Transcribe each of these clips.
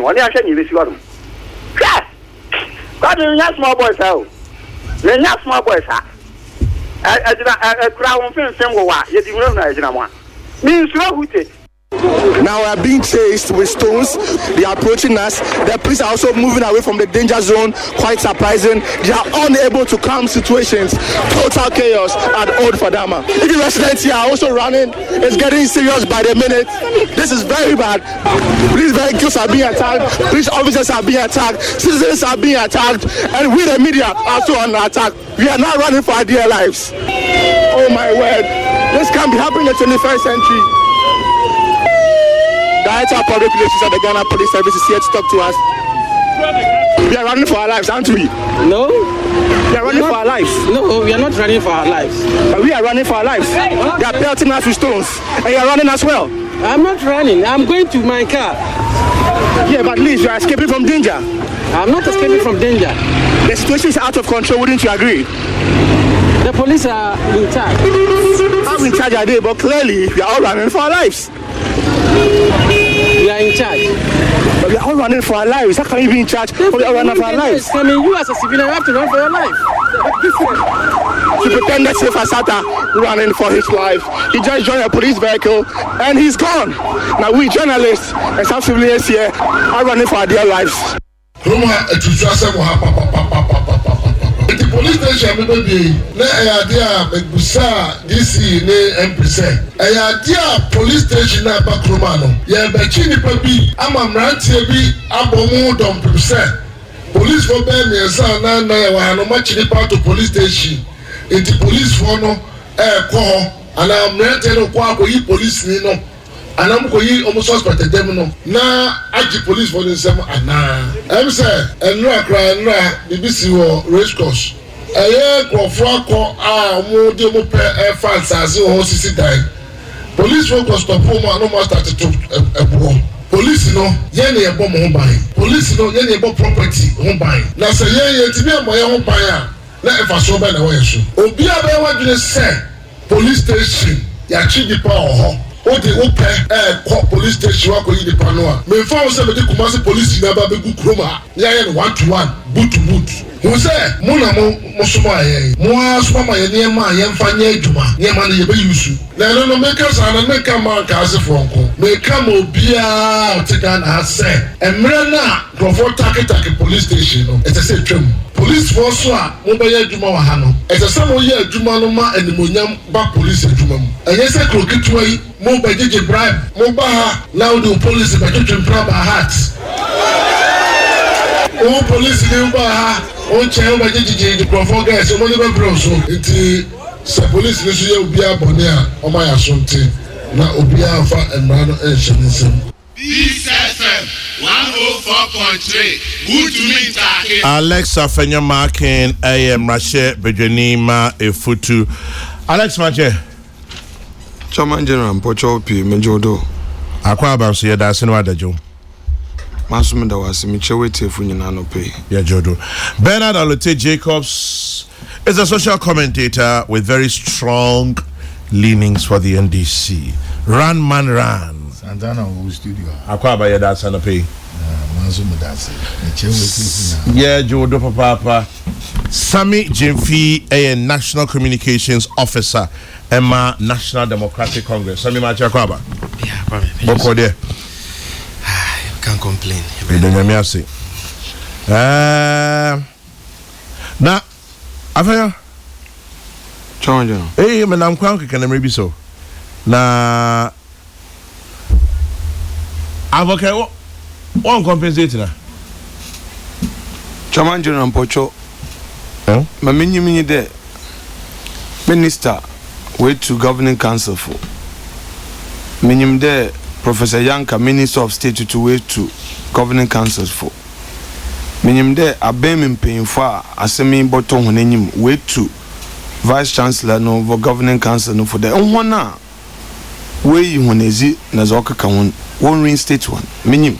One day I said you this one. God, you're not small boys out. You're not small boys out. I crowd film symbol. Yet you don't know as one. Means who take. Now we are being chased with stones. They are approaching us. The police are also moving away from the danger zone. Quite surprising. They are unable to calm situations. Total chaos at Old Fadama. Even residents here are also running. It's getting serious by the minute. This is very bad. Police vehicles are being attacked. Police officers are being attacked. Citizens are being attacked. And we, the media, are also under attack. We are now running for our dear lives. Oh my word. This can't be happening in the 21st century. Director of Public Relations at the Ghana Police Service is here to talk to us. We are running for our lives, aren't we? No. We are running for our lives. No, we are not running for our lives. But we are running for our lives. They are pelting us with stones. And you are running as well. I'm not running. I'm going to my car. Yeah, but at least you are escaping from danger. I'm not escaping from danger. The situation is out of control, wouldn't you agree? The police are in charge. I'm in charge of it, but clearly we are all running for our lives. We are in charge. But we are all running for our lives. How can you be in charge? But we are running for our lives. I mean, you as a civilian have to run for your life. To pretend that Safe Asata running for his life. He just joined a police vehicle and he's gone. Now we journalists and some civilians here are running for our dear lives. The police station baby na idea begusa DC ne MPC idea police station na bakroma no ye be chinipa bi amamrantie bi abomu dom percent police for be me sa na ye wa no ma chinipa to police station the police for no ko ana amrantie no ko akoyi police ni no anam ko yi omo suspect dem no na agi police for them ana em say enra kra enra BBC wo race course crofo akọ a mo de mo pe fans as ho sisi dan police focus stop mo no mo start to ebo police no ye na ebo mo ban police no ye na ebo property ho ban na say ye ti bi mo ye ho ban a na efa so ba na wo yeso obi a be wa dwene say police station ya chi di pa ho o de o pe police station wa ko yi di pa no a me fa o say be di Kumasi police na ba be gu kroma ya ye 1-to-1 boot to boot who say muna mo suma ye mo asuma ma ye niema ye mfa nye adwuma niema na ye be yusu na no make us and make am ka ase franco make am obia o te Ghana say emre na crofo take police station no it say twem police force a mo be ye adwuma wa ha no it say mo ye adwuma no ma animonyam ba police adwuma mu enye say kroketwa yi mo be jeje bribe mo ba ha now the police be twetwem pra ba heart o police dey ba ha o chen ba jeje the crofo guys o mo ni be bro so enti se police ni so ye obi abone a o ma ya so nti na obi afa emra no ehyenisem BSFM 104.3 good to meet Alexa Fenya Markin AM Rashe Bejenima Efutu Alex Mache Chairman General Pocho P Mejodo Akwa ba so ye da se no adajo Masum da wase mi chewete fu nyina no pe ya jodo Bernard Alote Jacobs is a social commentator with very strong leanings for the NDC. Run man run. Santana wo studio. Akwa ba ye da se no pe. Masum da se. Mi chewete fu na. Yeah, jodo papa. Sami Jimfi, a National Communications Officer, Emma National Democratic Congress. Sami Macha Kwaba. Yeah, probably. Boko there. Can't complain. Na afanya chonjo me nam kwan kekene maybe so na Advocacy won compensate na Chairman General Pocho ma menyi de minister way to governing council for menyim de Professor Yanka, Minister of State to way to governing councils for. Meaning there, a beam paying for a semi bottom when any way to Vice Chancellor no for governing council no for the one now. Way you when is it Nazoka can one reinstate one. Meaning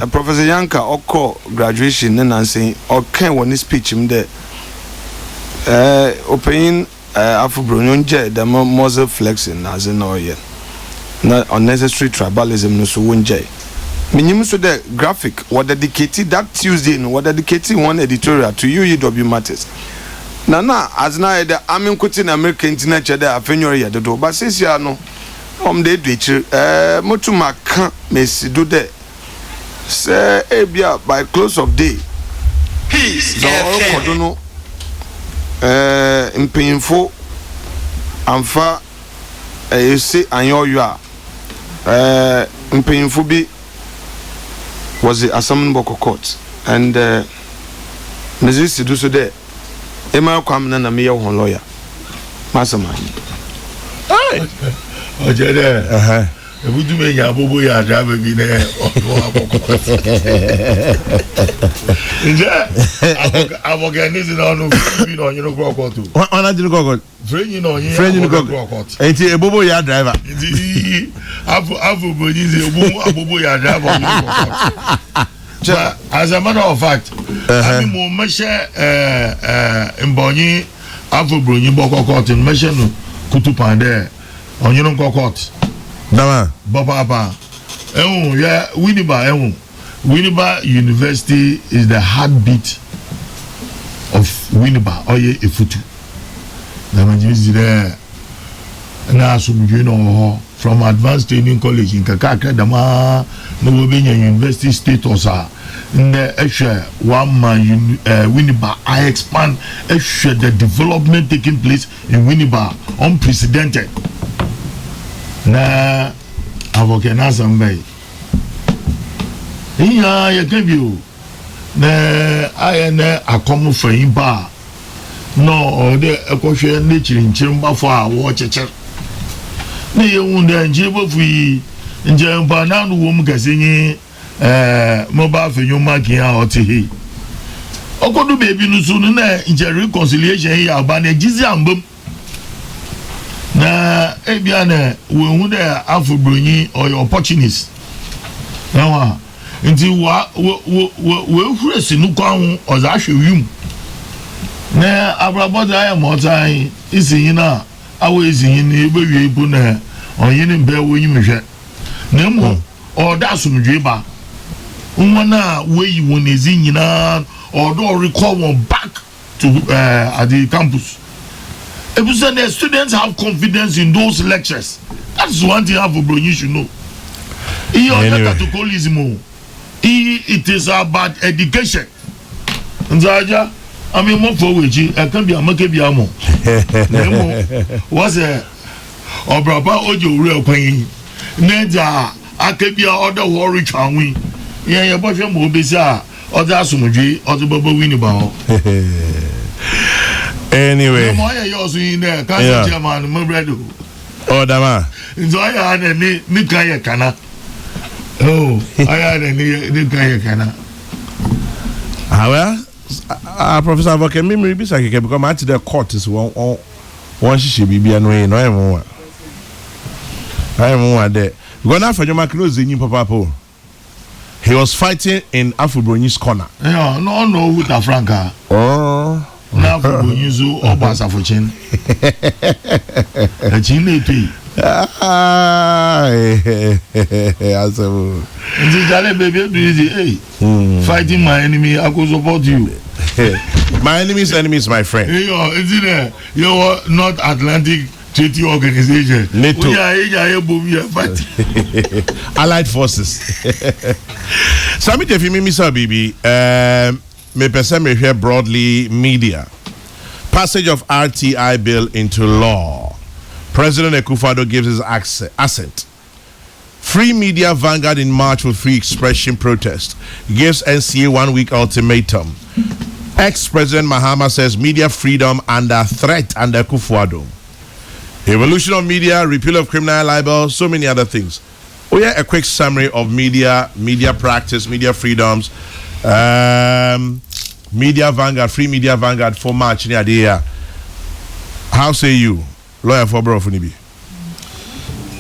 Professor Yanka or call graduation and saying okay when this speech him there. Opening Afro Brunonje, the muzzle flexing as in all yet. Not unnecessary tribalism no so won't jay. Minimum so the graphic what dedicated that Tuesday no what dedicated one editorial to UEW matters. Nana as na the amen kuti na American internet there afenyo ya dodo but since ya no de dwechi motuma ka mesi do there say ebia by close of day peace so kodono mpinfo amfa you say anyo you are mpinfo bi was the Assembly Court and Mrs. do so there. Emma Kwamna na me one lawyer. Mastermind. Hey. Oh, Jede. We do me ya bobo ya drive me there. I'm organizing on you know Kokrokoo too. On a didn't go. Friend you know Kokrokoo. Ain't a bobo ya driver. Afu bonizi bobo ya driver. As a matter of fact, I mean mo meshe mbonyi afu bronyi Kokrokoo in meshe no kutupande on you know Kokrokoo. Dama Baba yeah Winneba University is the heartbeat of Winneba oye efutu na manjizi there na sumju no from advanced training college in Kakaka dama no Wobenya University status the extra one man Winneba I expand extra the development taking place in Winneba unprecedented. Na avokena sambai iya ya kebio na ayene akomo fayin ba no ode ekohwe ne chirinchirimba fo a wo cheche ne yewunda nje bofu yi nje mpa na no wo mu kasenyi mobile fenyo marking a otehi okodu bebi no so no na nje reconciliation ya ba na gizi ambam na ebiane we hu de afobronyi or your opportunist na nti we huresi nu kwan oza hwewim na abraboda ya motan isinyi na awo isinyi na ebewie ibu na onyine mbe wonyi mehwe na mo oda asumdwe ba wona weyi won ezinyi na odo recall one back to at the campus. If the students have confidence in those lectures, that's one thing you should know. Anyway. It is about education. Nzaja, I mean, more for which I can be a Makebiamo. Was a Obraba Ojo real queen. Neda, I can be other warrior charming. Yeah, your boyfriend will be bizarre, or the Asumuji, or the Baba Winnibao. Anyway, oh, Dama. So I had a Nikaya Kana. Oh, I had a Nikaya Kana. Well, Professor Avoke, maybe I can become at the court is one she should be annoying. No, I am one there. Going after your macros in Papa. He was fighting in Afro-Brony's corner. Yeah, no, with a Franca. Oh. Now for Bunyuzu or Basa for Chin. A Chin pay. Fighting my enemy, I could support you. My enemy's enemy is my friend. Isn't it? You're not Atlantic Treaty Organization. NATO. Allied Forces. Sami Tefimi Misa Bibi. Me person me hear broadly media. Passage of RTI bill into law. President Akufo-Addo gives his assent. Free media vanguard in March with free expression protest. Gives NCA 1 week ultimatum. Ex-President Mahama says media freedom under threat under Akufo-Addo. Evolution of media, repeal of criminal libel, so many other things. Oh yeah, a quick summary of media practice, media freedoms. Media vanguard, free media vanguard for March near the year. How say you, lawyer for Bro Funibi?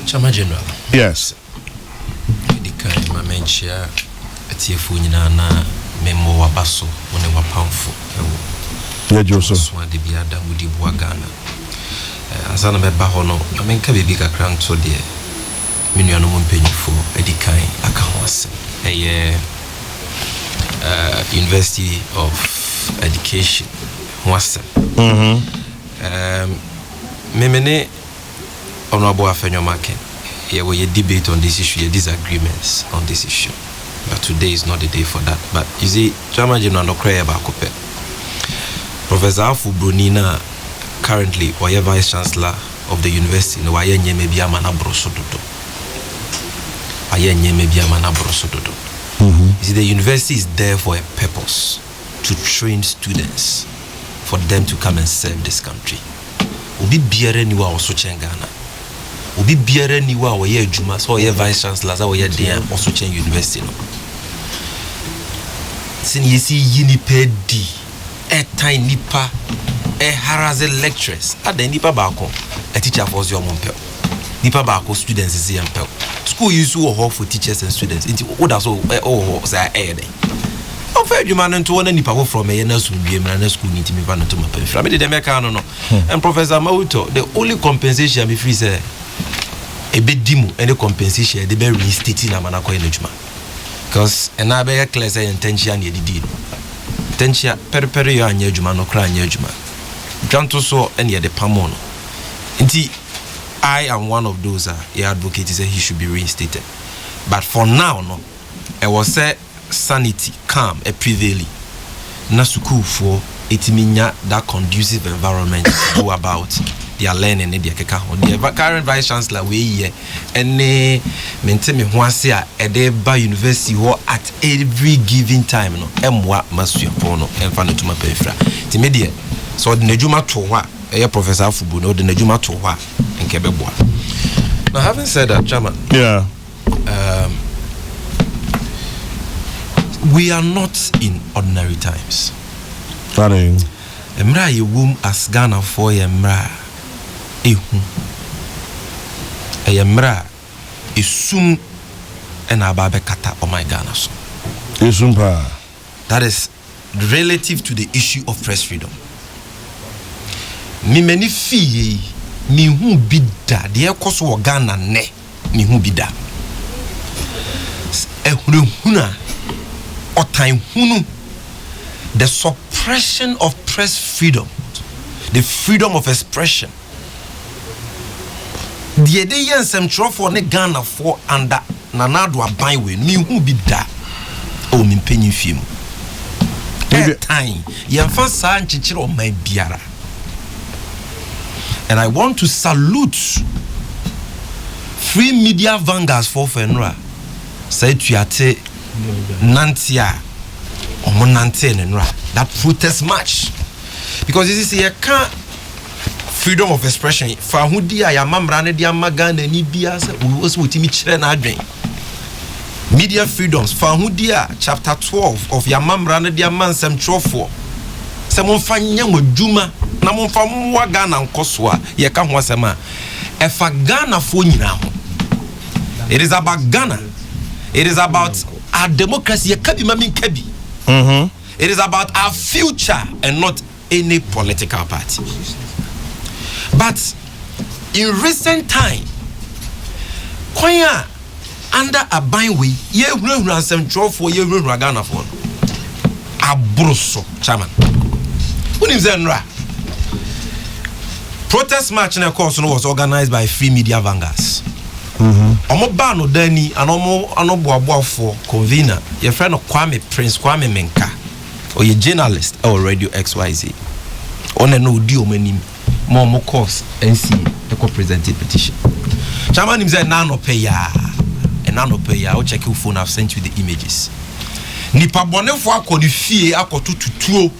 Chama General. Yes. The kind my mentia at Yefunina memo wabaso when they were powerful. Yeah, Joseph. Swan de Biada Woody Buagana. As an Bahono, I mean, can be bigger crown so dear. no mpanyifo edikan aka ho asem University of Education ho asem memene Honorable Afenyomaken we debate on this issue, disagreements on this issue, but today is not the day for that. But you see, Chairman General no cry about Kope. Professor Afu Brunina currently or Vice Chancellor of the university no ayenye maybe amana brosododo. Ayenye maybe amana brosododo. You see, the university is there for a purpose, to train students for them to come and serve this country. Obi biere ni wa oso chengana. Obi biere ni wa ye adwuma so ye vice chancellor za ye den oso chen university no. Sin yesi yini pedi e tan nipa e haraze lecturers ada nipa ba ko a teacher for your mompel. Nipa ba ko students is yempel. School use wo for teachers and students. Inti what that so say den. Fair human and to one any power from a nurse will be a school need to be run to my family. The American no. And Professor Mauto, the only compensation if we say a bit demo any compensation, the very restating a manako in Juma. Because an abe class intention ye did. Tensia periperi and Yejuma no cry Yejuma. Janto so any the Pamono. Inti I am one of those advocates say he should be reinstated. But for now, no, I was said. Sanity, calm, a prevailing. Na school for itiminya that conducive environment to go about their learning in their keka. The current vice chancellor we here and maintain me once a deba university at every given time no emwa masu pono emfa no tuma pefra. Timedia so the nejuma to wa Professor Afubu no the nejuma to wa nkebeboa. Now having said that, Chairman, yeah. We are not in ordinary times. Running. Emra ye womb as Ghana for Emra. Emra isum and ababe kata o my Ghana so. Isumpa. That is relative to the issue of press freedom. Mi many fee mi hu bida de ekoso Ghana ne mi hu bida. Ehuna the suppression of press freedom, the freedom of expression. The idea some for ne Ghana for under Nanado Abaywe, me who be that. Oh, me penny film. That time, Yanfa San Chichiro my biara. And I want to salute free media vanguards for Fenra. Say to Yate. Nantia or Nante and that protest march because this is a freedom of expression. Fahudia Yamamrane Diamagan and Ibias was with me children. Media freedoms, Fahudia, chapter 12 of Yamamrane Diaman Sam Trofo. Someone find young with Juma, Namon from Wagana and Koswa, Yakam Wasama. If a Ghana for now, it is about Ghana, it is about our democracy. It is about our future and not any political party. But in recent time, Koya under a byway, ye run some troll for ye run Ragana for Abroso, Chairman. Who is Zenra? Protest march in a course was organized by free media vanguards. Omo bano dani anobo for convener your friend of Prince Kwame Menka or your journalist or Radio XYZ on no dio menim more course NC the presented petition. Chairman him say nano pay ya I'll check your phone. I've sent you the images. Nipa bone fo akodi fie akoto tutuo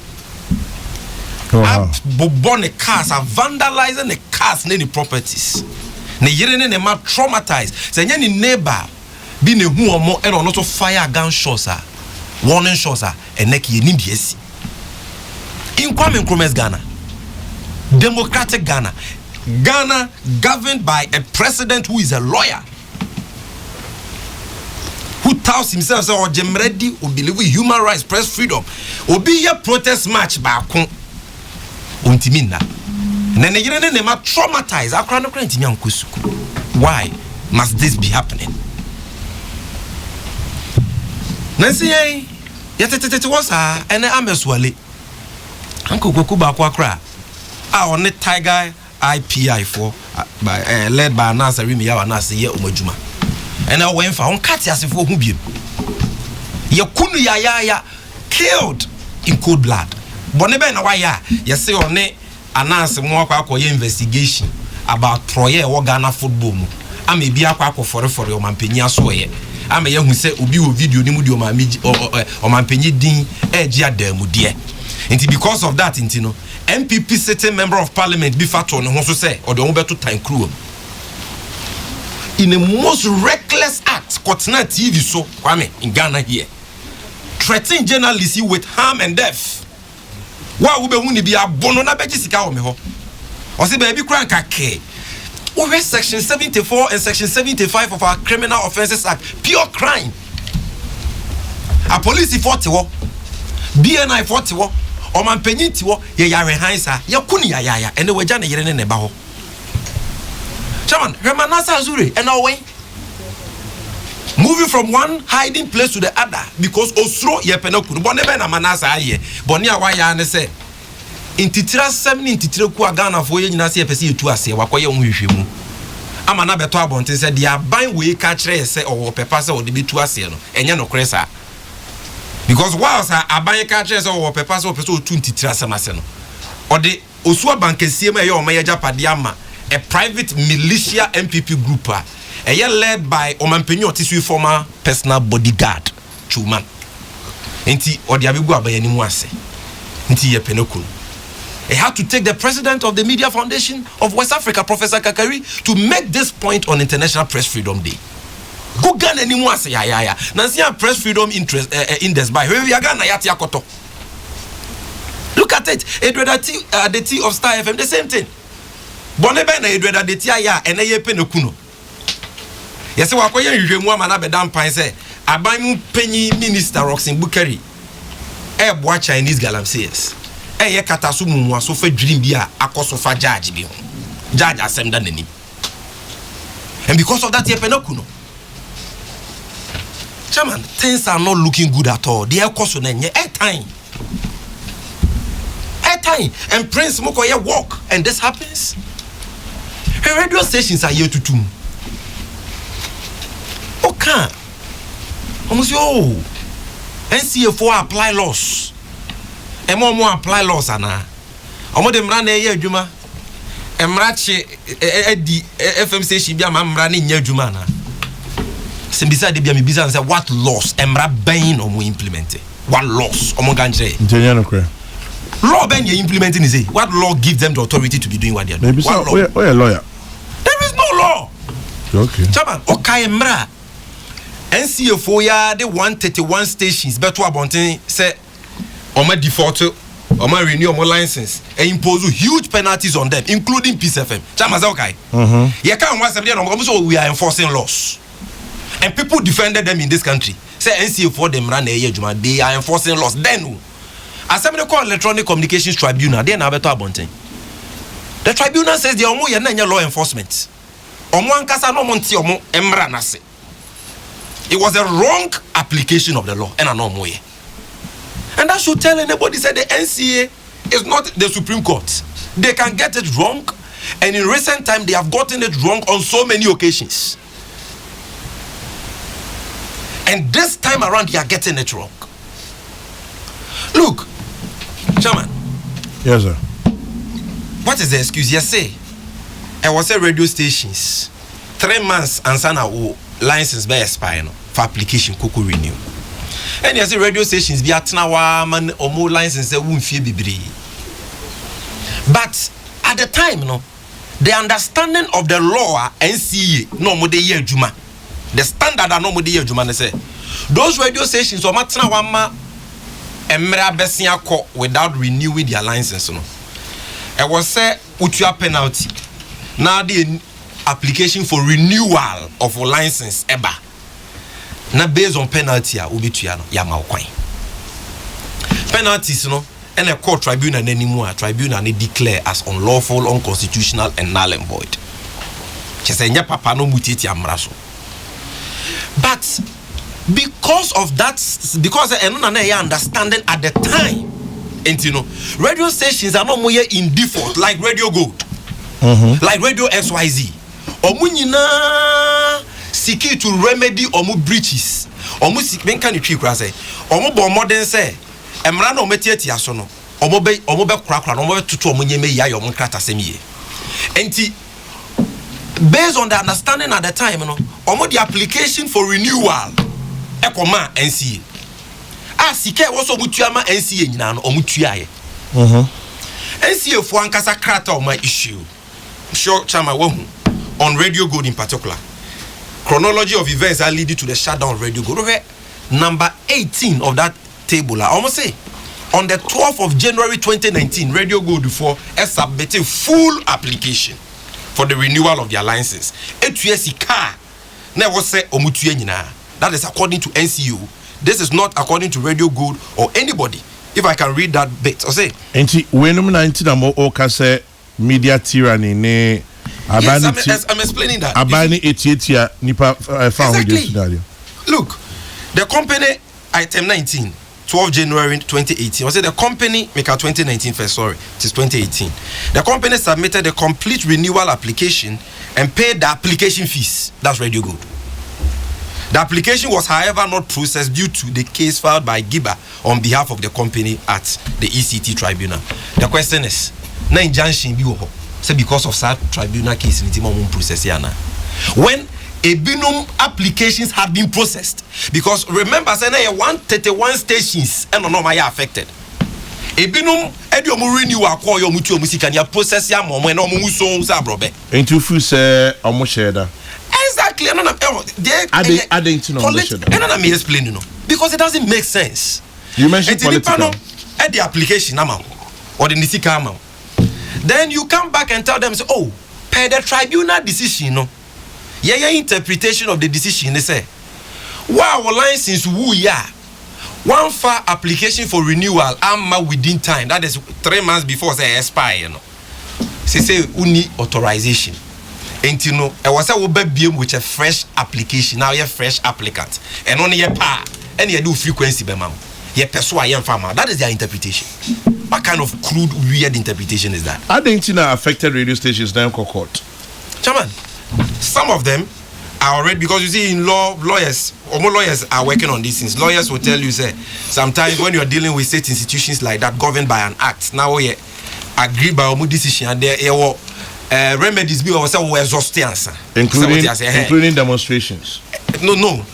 bobone cars are vandalizing the cars and the properties. Ne yere ne ma traumatized. Say any neighbor be ne hu omo and not fire gun shots warning shots and neck ye need yes. In Kwame Nkrumah's Ghana, democratic Ghana, Ghana governed by a president who is a lawyer, who touts himself say or Jemredi who believe in human rights, press freedom, will be a protest march by untimina. Nene yere ne ma traumatized. Why? must this be happening? Nancy, yet was and I'm as well. Uncle Kokuba Quakra. On the Tiger IPI for led by Nasa Rimia and Nasa Ye Umajuma. And I went for on Katias for Hubium. Yakunu ya killed in cold blood. Bonebe na waya, you say on it, announce more investigation about Troye or Ghana football. I may be a quack for your Mampenia soye. I may who say Ubi video Nimudio or Mampeni Din Egia de Mudie. And because of that, Intino, MPP sitting member of parliament be fat on who say or the Umberto time crew. In the most reckless act, Kotna TV so Kwame in Ghana here. Threatening journalists with harm and death. Why would we be a bono na bejisika o me ho? O se baby crank ake. Over section 74 and section 75 of our Criminal Offences Act, pure crime. A police 40 wo, BNI 40 wo, o man penyiti wo, ye yare hansa, ye kuni ya, ene weja ne yere ne ba ho. Chairman, Remanasa Azure, and away. Moving from one hiding place to the other because Osro ye penokunu. Bonebe na manasa aye. Bonia waya ne se. Intitira 7 intitira ku Ghana fo ye nyina se pese etu ase wakoye onhwehwemu. Ama na beto abonten se dia ban we ka kire se owo pepa se ode betu ase no. Enye no kresa. Because whilst aban ka kire se owo pepa se opese otu intitira semase no. Ode osu abankesie ma ye o ma ye japade ama a private militia MPP group led by Omanpenyo Tisui former personal bodyguard Chuman. Enti odiabigu abayani mu ase. Enti ye penokun. He had to take the president of the Media Foundation of West Africa, Professor Kakari, to make this point on International Press Freedom Day. Go Ghana ni mu ase ya. Nansi Press Freedom Index by we Ghana yati akoto. Look at it. The T of Star FM, the same thing. Bonebe na edweda de tia ya ene ye penekuno. Yese wakoye hwehwemu ama na bedam pan se aban mu penyi minister Roxin Bukari boa Chinese galamsees. Ye kataso mumu aso fa dream bi a akoso fa judge bi ho. Judge asem da nani. And because of that ye penekuno. Chairman, things are not looking good at all. They are koso na nye time. And Prince Mokoye walk and this happens. Radio stations are here to do. Okay. Almost NCA4 apply laws. More apply laws ana. Omo dem ran na adwuma. Emrache edi FM station bia ma mra na nya adwuma na. Simbisa de bia me bisa say what laws emra ben omo implement. What laws omo ganjre. Ntenya no kra. Law ben you implementing is what law gives them the authority to be doing what they are doing? Maybe so. Oh, a lawyer. There is no law. Okay. Chairman, okay, mra. NCA4 ya the 131 stations better abonting say oma default oma renew oma license and impose huge penalties on them, including Peace FM. Chairman, say okay. You can't want somebody so we are enforcing laws. And people defended them in this country. Say NCA4 them run they are enforcing laws. Then Assembly call Electronic Communications Tribunal. They na beto abonten. The tribunal says the omo ye na law enforcement. Omo ankasa no monti omo emra na se. It was a wrong application of the law and an omo ye. And that should tell anybody say the NCA is not the Supreme Court. They can get it wrong, and in recent time they have gotten it wrong on so many occasions. And this time around they are getting it wrong. Look, Chairman. Yes, sir. What is the excuse? Yes, say. I was at radio stations 3 months and sana license by expire for application Kokrokoo renew. And yes, radio stations be at now man or more license that won't feel be. But at the time, the understanding of the law NCA no more the year Juma. The standard are no more the year Juma say. Those radio stations or matna wama emra besia ko without renewing their license no. I was say utua penalty. Now the application for renewal of a license eba. Na based on penalty a obitua no ya ma kwan. Penalties no and a court tribunal anymore tribunal ne declare as unlawful, unconstitutional and null and void. Chesenya papa no mutiti amraso. But because of that, because I understanding at the time, and you know, radio stations are not more in default like Radio Gold, like Radio XYZ. Omunyina seeking to remedy omu breaches. Omu seeking can you keep say? Omu bo modern say. Emra no metieti asono. Omu be krakra. Omu be tutu omunye me ya yomu krata semiye. Enti based on the understanding at the time, you know, omu the application for renewal. Ekoma NCA. Sike was omutuama NCA nyina no omutuaye. NCA for ankasa krata o my issue. Sure chama wohu on Radio Gold in particular. Chronology of events that lead to the shutdown of Radio Gold. Okay, number 18 of that table. I almost say on the 12th of January 2019, Radio Gold before submitted full application for the renewal of their license. Etuesi car never say omutuye nyina. That is according to NCU. This is not according to Radio Gold or anybody. If I can read that bit, I say. Enti when 19 amo okase media tyranny ne abani. Yes, I'm explaining that. Abani 88 nipa found exactly. Look, the company item 19, 12 January 2018. I say the company make a 2019 first. Sorry, it is 2018. The company submitted a complete renewal application and paid the application fees. That's Radio Gold. The application was, however, not processed due to the case filed by Giba on behalf of the company at the ECT tribunal. The question is, na injunction bi wo say because of that tribunal case in the process yana. When a binum applications have been processed, because remember, say na 131 stations and no my affected. A binum edi omu renewal call your mutu musika ya process ya mo na omu so sa brobe. Into fu say omu share that. Exactly. I didn't know. Let me explain, you know, because it doesn't make sense. You mentioned political. At the application amount or the Nisika amount. Then you come back and tell them, say, oh, per the tribunal decision, no. Yeah, interpretation of the decision, they say, wow, license woo ya. One far application for renewal, within time. That is 3 months before they expire, you know. Say, authorization. And you know, I was with a fresh application. Now you're fresh applicant. And only your pa and you do frequency by mom. Your persuasion farmer. That is their interpretation. What kind of crude, weird interpretation is that? I think Tina affected radio stations now court. Chairman, some of them are already, because you see in lawyers are working on these things. Lawyers will tell you, say, sometimes when you're dealing with state institutions like that governed by an act, now we agree by a decision and there remedies be also exhausting answer, including demonstrations. No,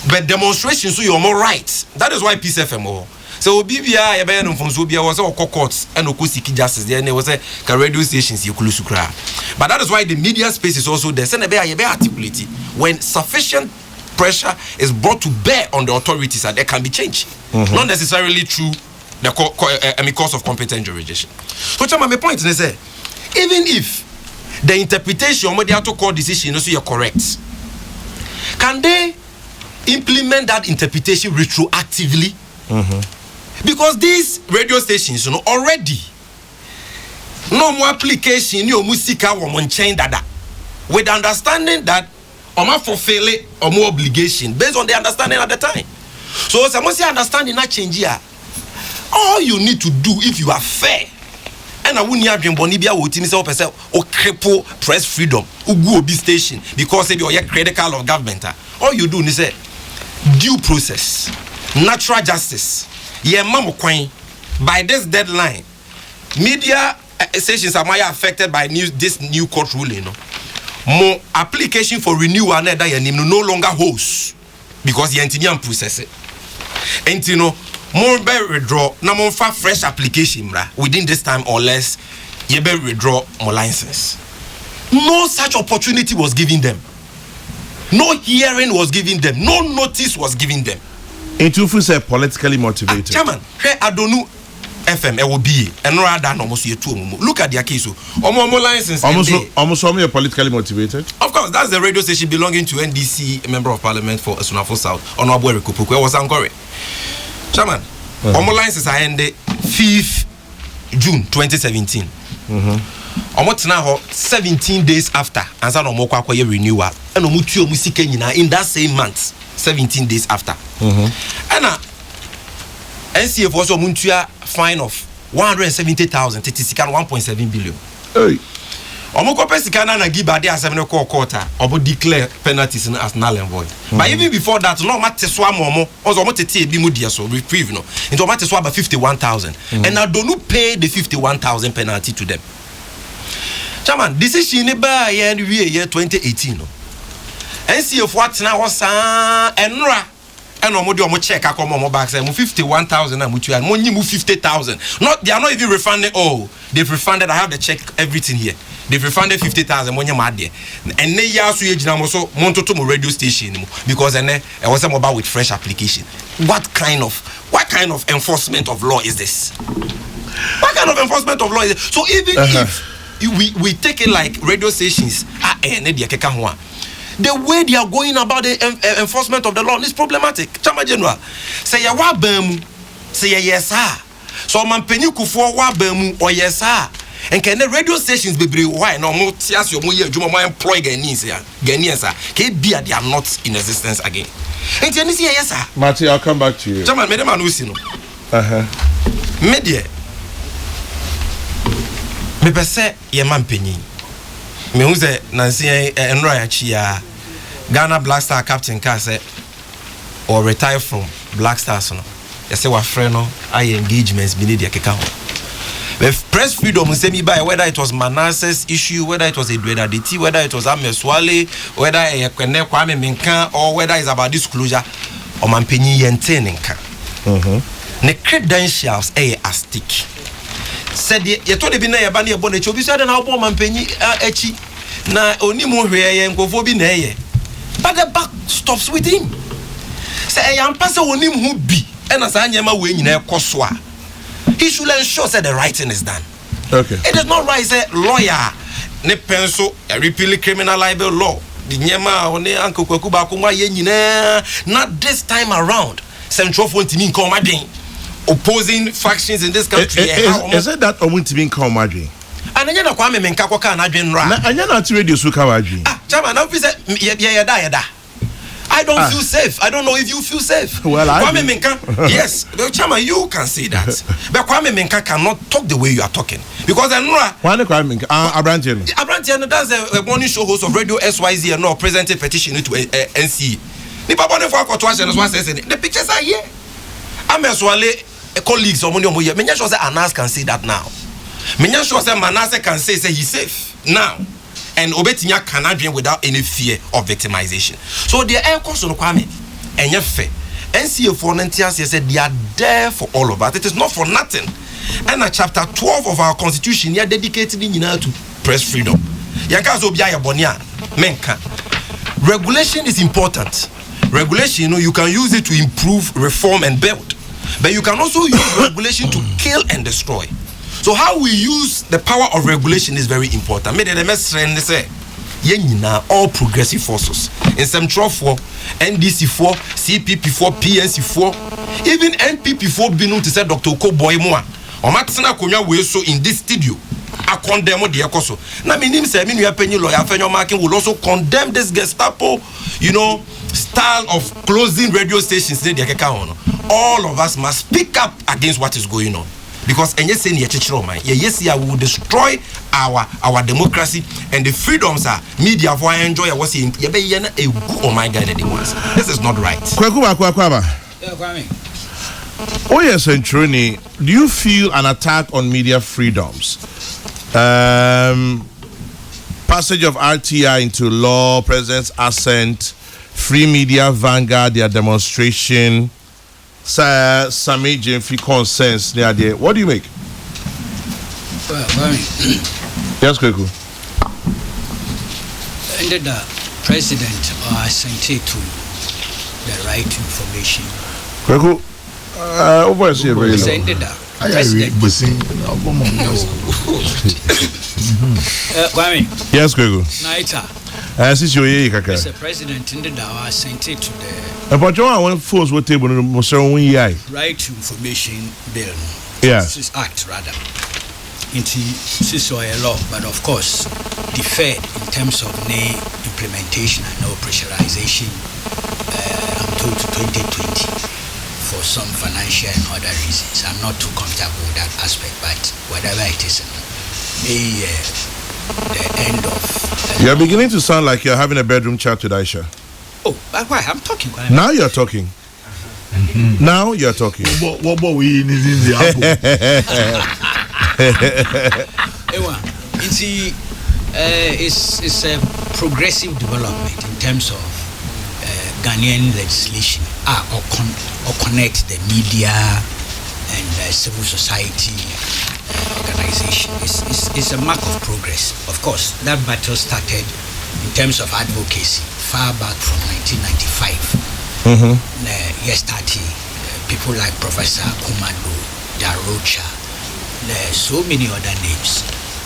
but demonstrations so you're more right. That is why peace FM. So BBI ebe from Zobia was all courts and okusiki justice there and there was a radio stations you could sukra. But that is why the media space is also there. Send be articulate when sufficient pressure is brought to bear on the authorities that there can be change, not necessarily through the course of competent jurisdiction. So my point is say, even if the interpretation of the court decision also you're correct, can they implement that interpretation retroactively? Because these radio stations, you know, already no more application, no musika woman chain dada, with understanding that Oma fulfill or more obligation based on the understanding at the time. So someone say understanding not change here. All you need to do if you are fair. And I wouldn't have been Bonibia would say or cripple press freedom, ugu obi station, because if you're critical of government. All you do is say due process, natural justice. Yeah, mama coin by this deadline. Media stations are more affected by this new court ruling. No? More application for renewal no longer holds because the Antinian process it. And you know, more be withdraw na more fresh application within this time or less you be withdraw more license. No such opportunity was given them. No hearing was given them. No notice was given them. Intufu say politically motivated. Chairman, I don't know FM will be and rather almost year 2. Look at their case. Almost license. Almost politically motivated. Of course, that's the radio station belonging to NDC member of parliament for Sunafo South. Honorable Kokrokoo was Angore. Chairman, almost license I ended 5th June 2017. Omotena ho 17 days after ansa no mo kwa akoye renewal and omutu omusika nyina in that same month 17 days after ana NCF was omuntua fine of 170,000 tetisika 1.7 billion omoko sika na give ade asem ne court obo declare penalties as null and void but even before that no mate so amomo ozo motete ebi mu dia so reprieve no into mate so about 51,000 and now don't pay the 51,000 penalty to them. Chairman, decision in the year 2018. No. NCF what now was enra and no check I come on back say 51,000 and mutual money move 50,000. Not they are not even refunded all. They've refunded. I have the check everything here. They've refunded 50,000 when you're mad there. And they also so monto to radio station because then I was about with fresh application. What kind of enforcement of law is this? What kind of enforcement of law is this? So even if we take it like radio stations the way they are going about the enforcement of the law is problematic. Chama General say ya wa bam say yes sir so man penny kufo wa bam or yes sir and can the radio stations be why no more tias your mo employ Ghanaians they are not in existence again and you say yes sir Marty, I'll come back to you. Chama me dem anusi no media me pese ye man penny me hu say Nancy Enro ya Ghana Black Star captain ka say or retire from Black Stars no you say wa friend no I engagements be need keka ho the press freedom say me by whether it was Manasseh's issue, whether it was Edward Aditi, whether it was Ameswale, whether Kwene Kwame Minka or whether it's about disclosure or man penny yente nka ne credentials a stick said ye to de bi na ye ba na ye bonecho bi so de na obo man penny echi na onimu hwe ye nkofo bi na ye but the back stops with him say e yampa se onim hu bi e na sa nyema we nyina ekoso a he should ensure that the writing is done. Okay. It is not right say lawyer ne penso repeal criminal libel law the nyema one Uncle Kwaku ba ko ma ye nyina not this time around central phone timi nko ma den opposing factions in this country. Is it that Omuntimi Nkaomadri? And then Kwame Menka ko kan adwen ra. Na anya na radio so kawadri. Chairman, now say yeda. I don't feel safe. I don't know if you feel safe. Well, Kwame Menka, yes, but Chairman, you can say that. But Kwame Menka cannot talk the way you are talking because Enra. Why Kwame Menka? Abrantian does a morning show host of Radio SYZ and no presented petition to NC. Nipa bone for akotwa and one says the pictures are here. Ameswale colleagues or money omoye. Menya sure say Anas can say that now. Menya sure say Manasseh can say he's safe now. And Obetinya Canadian without any fear of victimization. So the air course on Kwame and your fair. NCA for Nantias said they are there for all of us. It is not for nothing. And chapter 12 of our constitution, you are dedicated to press freedom. Yankazo Biya Bonia Menka. Regulation is important. Regulation, you can use it to improve, reform, and build. But you can also use regulation to kill and destroy. So how we use the power of regulation is very important. Made the message say, all progressive forces in Central 4, NDC 4, CPP 4, PNC 4, even NPP 4 binu to say Dr. Okoboy Moa. Or Maxina Konya we so in this studio. I condemn the Ekoso. Now, me say, me you penny lawyer, Fenyo Marking will also condemn this Gestapo, style of closing radio stations. All of us must speak up against what is going on. Because yes, I will destroy our democracy and the freedoms are media for enjoy was in oh my God, this is not right. Oh yes, and Truni, do you feel an attack on media freedoms? Passage of RTI into law, President's assent, free media vanguard, their demonstration. Sami Jemfi consensus there. What do you make? Well, yes, Kokrokoo. Ended the president assented to the right information. Kokrokoo, over here very low. Ended the president. Yes, Kokrokoo. Naita. Since you're here, Mr. President ended the assented to the. But you want force what table right to information bill. Yeah. This act rather. into a law, but of course deferred in terms of implementation and no pressurization. I'm told to 2020 for some financial and other reasons. I'm not too comfortable with that aspect, but whatever it is, the end of. You're beginning to sound like you're having a bedroom chat with Aisha. Oh, but why? I'm talking. Now you're talking. Now you're talking. What we need in the it's a progressive development in terms of Ghanaian legislation or connect the media and civil society organization. It's a mark of progress. Of course, that battle started in terms of advocacy far back from 1995. Yesterday, people like Professor Kumado, Darocha, so many other names.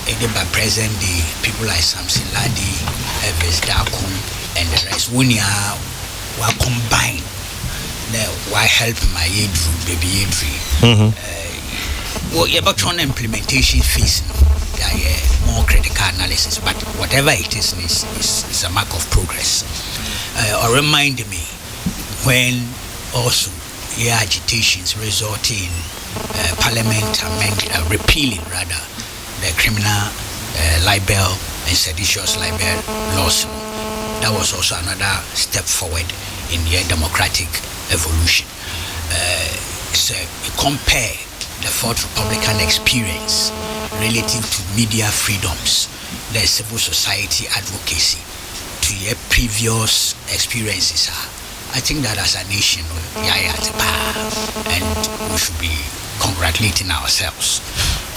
And then by present day, people like Samson Ladi, Elvis Dakum, and the rest. When you are combined, why help my baby Adri? Well, you're about on implementation phase, more critical analysis, but whatever it is a mark of progress. Or remind me when also agitations result in Parliament repealing rather the criminal libel and seditious libel laws. That was also another step forward in the democratic evolution. So you compare the Fourth Republican experience relative to media freedoms, the civil society advocacy, to your previous experiences. I think that as a nation, and we should be congratulating ourselves.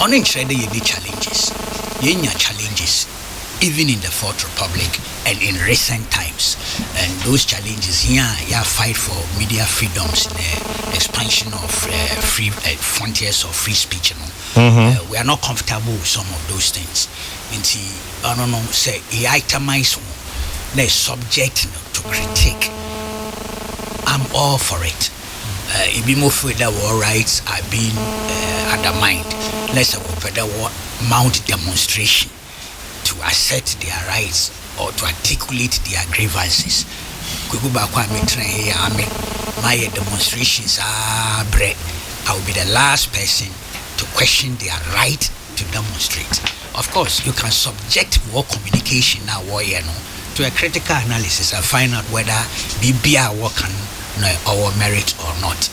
On each other, you need challenges. You need challenges, even in the Fourth Republic and in recent times. And those challenges here, fight for media freedoms, expansion of free frontiers of free speech. We are not comfortable with some of those things. I don't know, say, itemize, subject to critique. I'm all for it. If we move with the war rights are being undermined, let's mount demonstration to assert their rights or to articulate their grievances. My demonstrations are bread. I will be the last person to question their right to demonstrate. Of course, you can subject war communication now to a critical analysis and find out whether BBR work can our merit or not.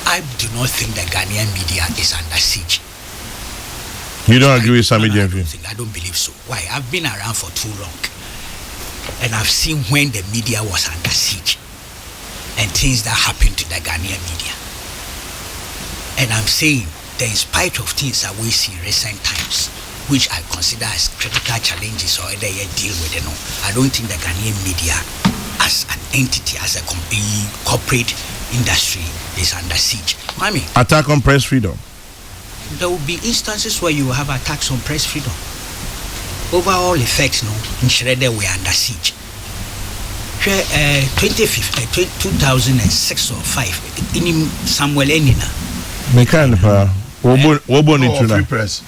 I do not think the Ghanaian media is under siege. You don't agree with Sami Jemfi? I don't believe so. Why? I've been around for too long, and I've seen when the media was under siege and things that happened to the Ghanaian media. And I'm saying that in spite of things that we see in recent times, which I consider as critical challenges or either you deal with, I don't think the Ghanaian media as an entity, as a corporate industry is under siege. I mean, attack on press freedom. There will be instances where you will have attacks on press freedom. Overall effects, in Shredder we are under siege. 2006 or 5, in Samuel Enina. Free press.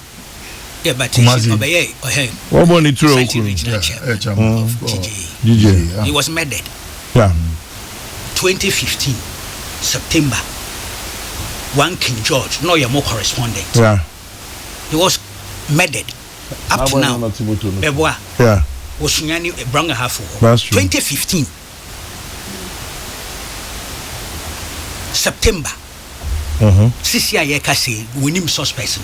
Yeah, but he was murdered. 2015 September. One King George, no you're more correspondent. He was murdered. Up to now. Was Branga Hafu. 2015 September. CCI say we need suspects.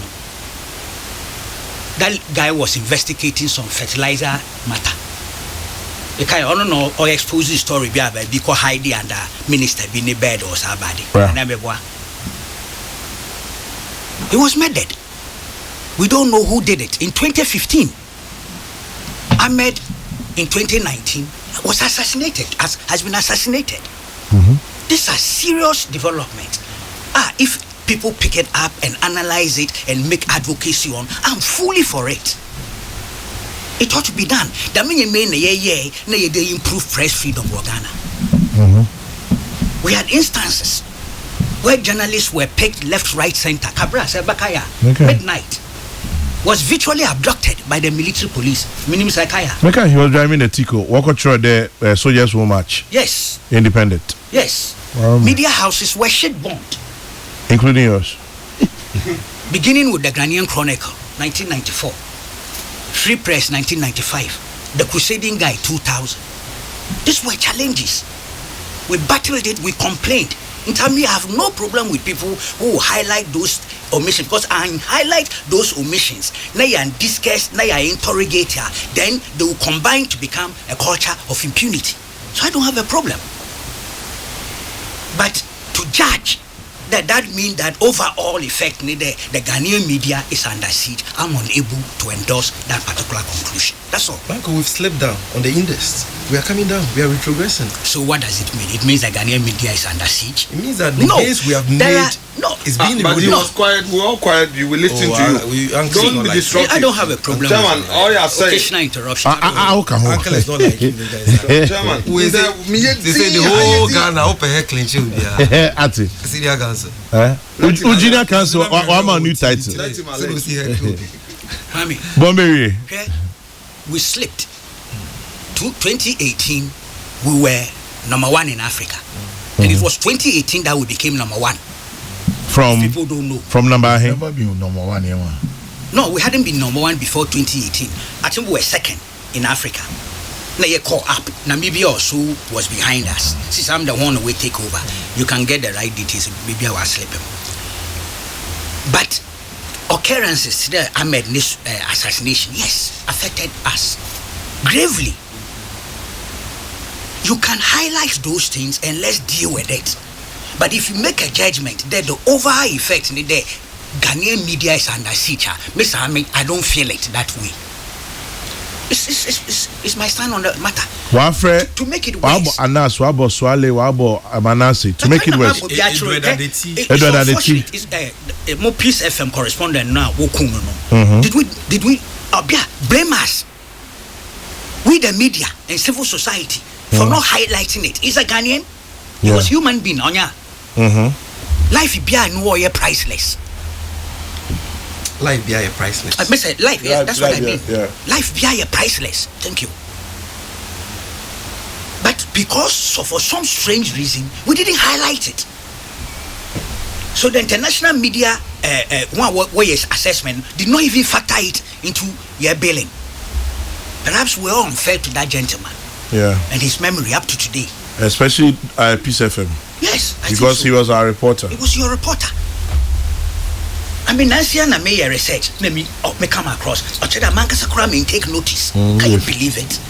That guy was investigating some fertilizer matter. The guy, I don't know, or expose the story because Heidi and the minister being in bed or somebody. He was murdered. We don't know who did it. In 2015, Ahmed in 2019 was assassinated, has been assassinated. These are serious developments. If people pick it up and analyze it and make advocacy on, I'm fully for it. It ought to be done. That means they improve press freedom for Ghana. We had instances where journalists were picked left, right, center. Kabra, Sebakaya, midnight. was virtually abducted by the military police. Minim Sakaya. Meka, he was driving a Tico. Walk through the soldiers will march. Yes. Independent. Yes. Media houses were shit bombed. Including yours. Beginning with the Ghanaian Chronicle, 1994. Free Press, 1995. The Crusading Guy, 2000. These were challenges. We battled it, we complained. In time, we have no problem with people who highlight those omissions, because I highlight those omissions. Now you discuss, now you interrogate her, then they will combine to become a culture of impunity. So I don't have a problem. But to judge that means that overall effect, the Ghanaian media is under siege. I'm unable to endorse that particular conclusion. That's all. Michael, we've slipped down on the index. We are coming down. We are retrogressing. So what does it mean? It means that Ghanaian media is under siege? It means that the gains we have made is being but he was quiet. We were all quiet. We were listening to you. Don't be disruptive. I don't have a problem Chairman, with all you are saying. occasional interruption. Uncle is not like him. Chairman, they say the whole Ghana open hair clean chill. Ati. Senior council. Junior council. I'm on new title. Bombay. We slipped. 2018, we were number one in Africa. And it was 2018 that we became number one. From people don't know. From number never been number one. No, we hadn't been number one before 2018. I think we were second in Africa. Now you call up. Namibia also was behind us. Since I'm the one who will take over, you can get the right details. Maybe I was sleeping. But occurrences, the Ahmed assassination, yes, affected us gravely. You can highlight those things and let's deal with it. But if you make a judgment that the overall effect in the Ghanaian media is under siege, Mr. Hamid, I don't feel it that way. It's my stand on the matter. To make it worse. To make it worse. It's more Peace FM correspondent now. Did we blame us? We the media and civil society for not highlighting it. He's a Ghanaian. He was human being. Life be no priceless. Life be priceless. I say life, yes, that's what I mean. Yeah. Life be priceless. Thank you. But because for some strange reason, we didn't highlight it. So the international media assessment did not even factor it into your billing. Perhaps we're unfair to that gentleman. Yeah. And his memory up to today. Especially Peace FM. Yes. Because he was our reporter. He was your reporter. I mean, Nancy and I made a research. Let me come across. May take notice. Can you believe it?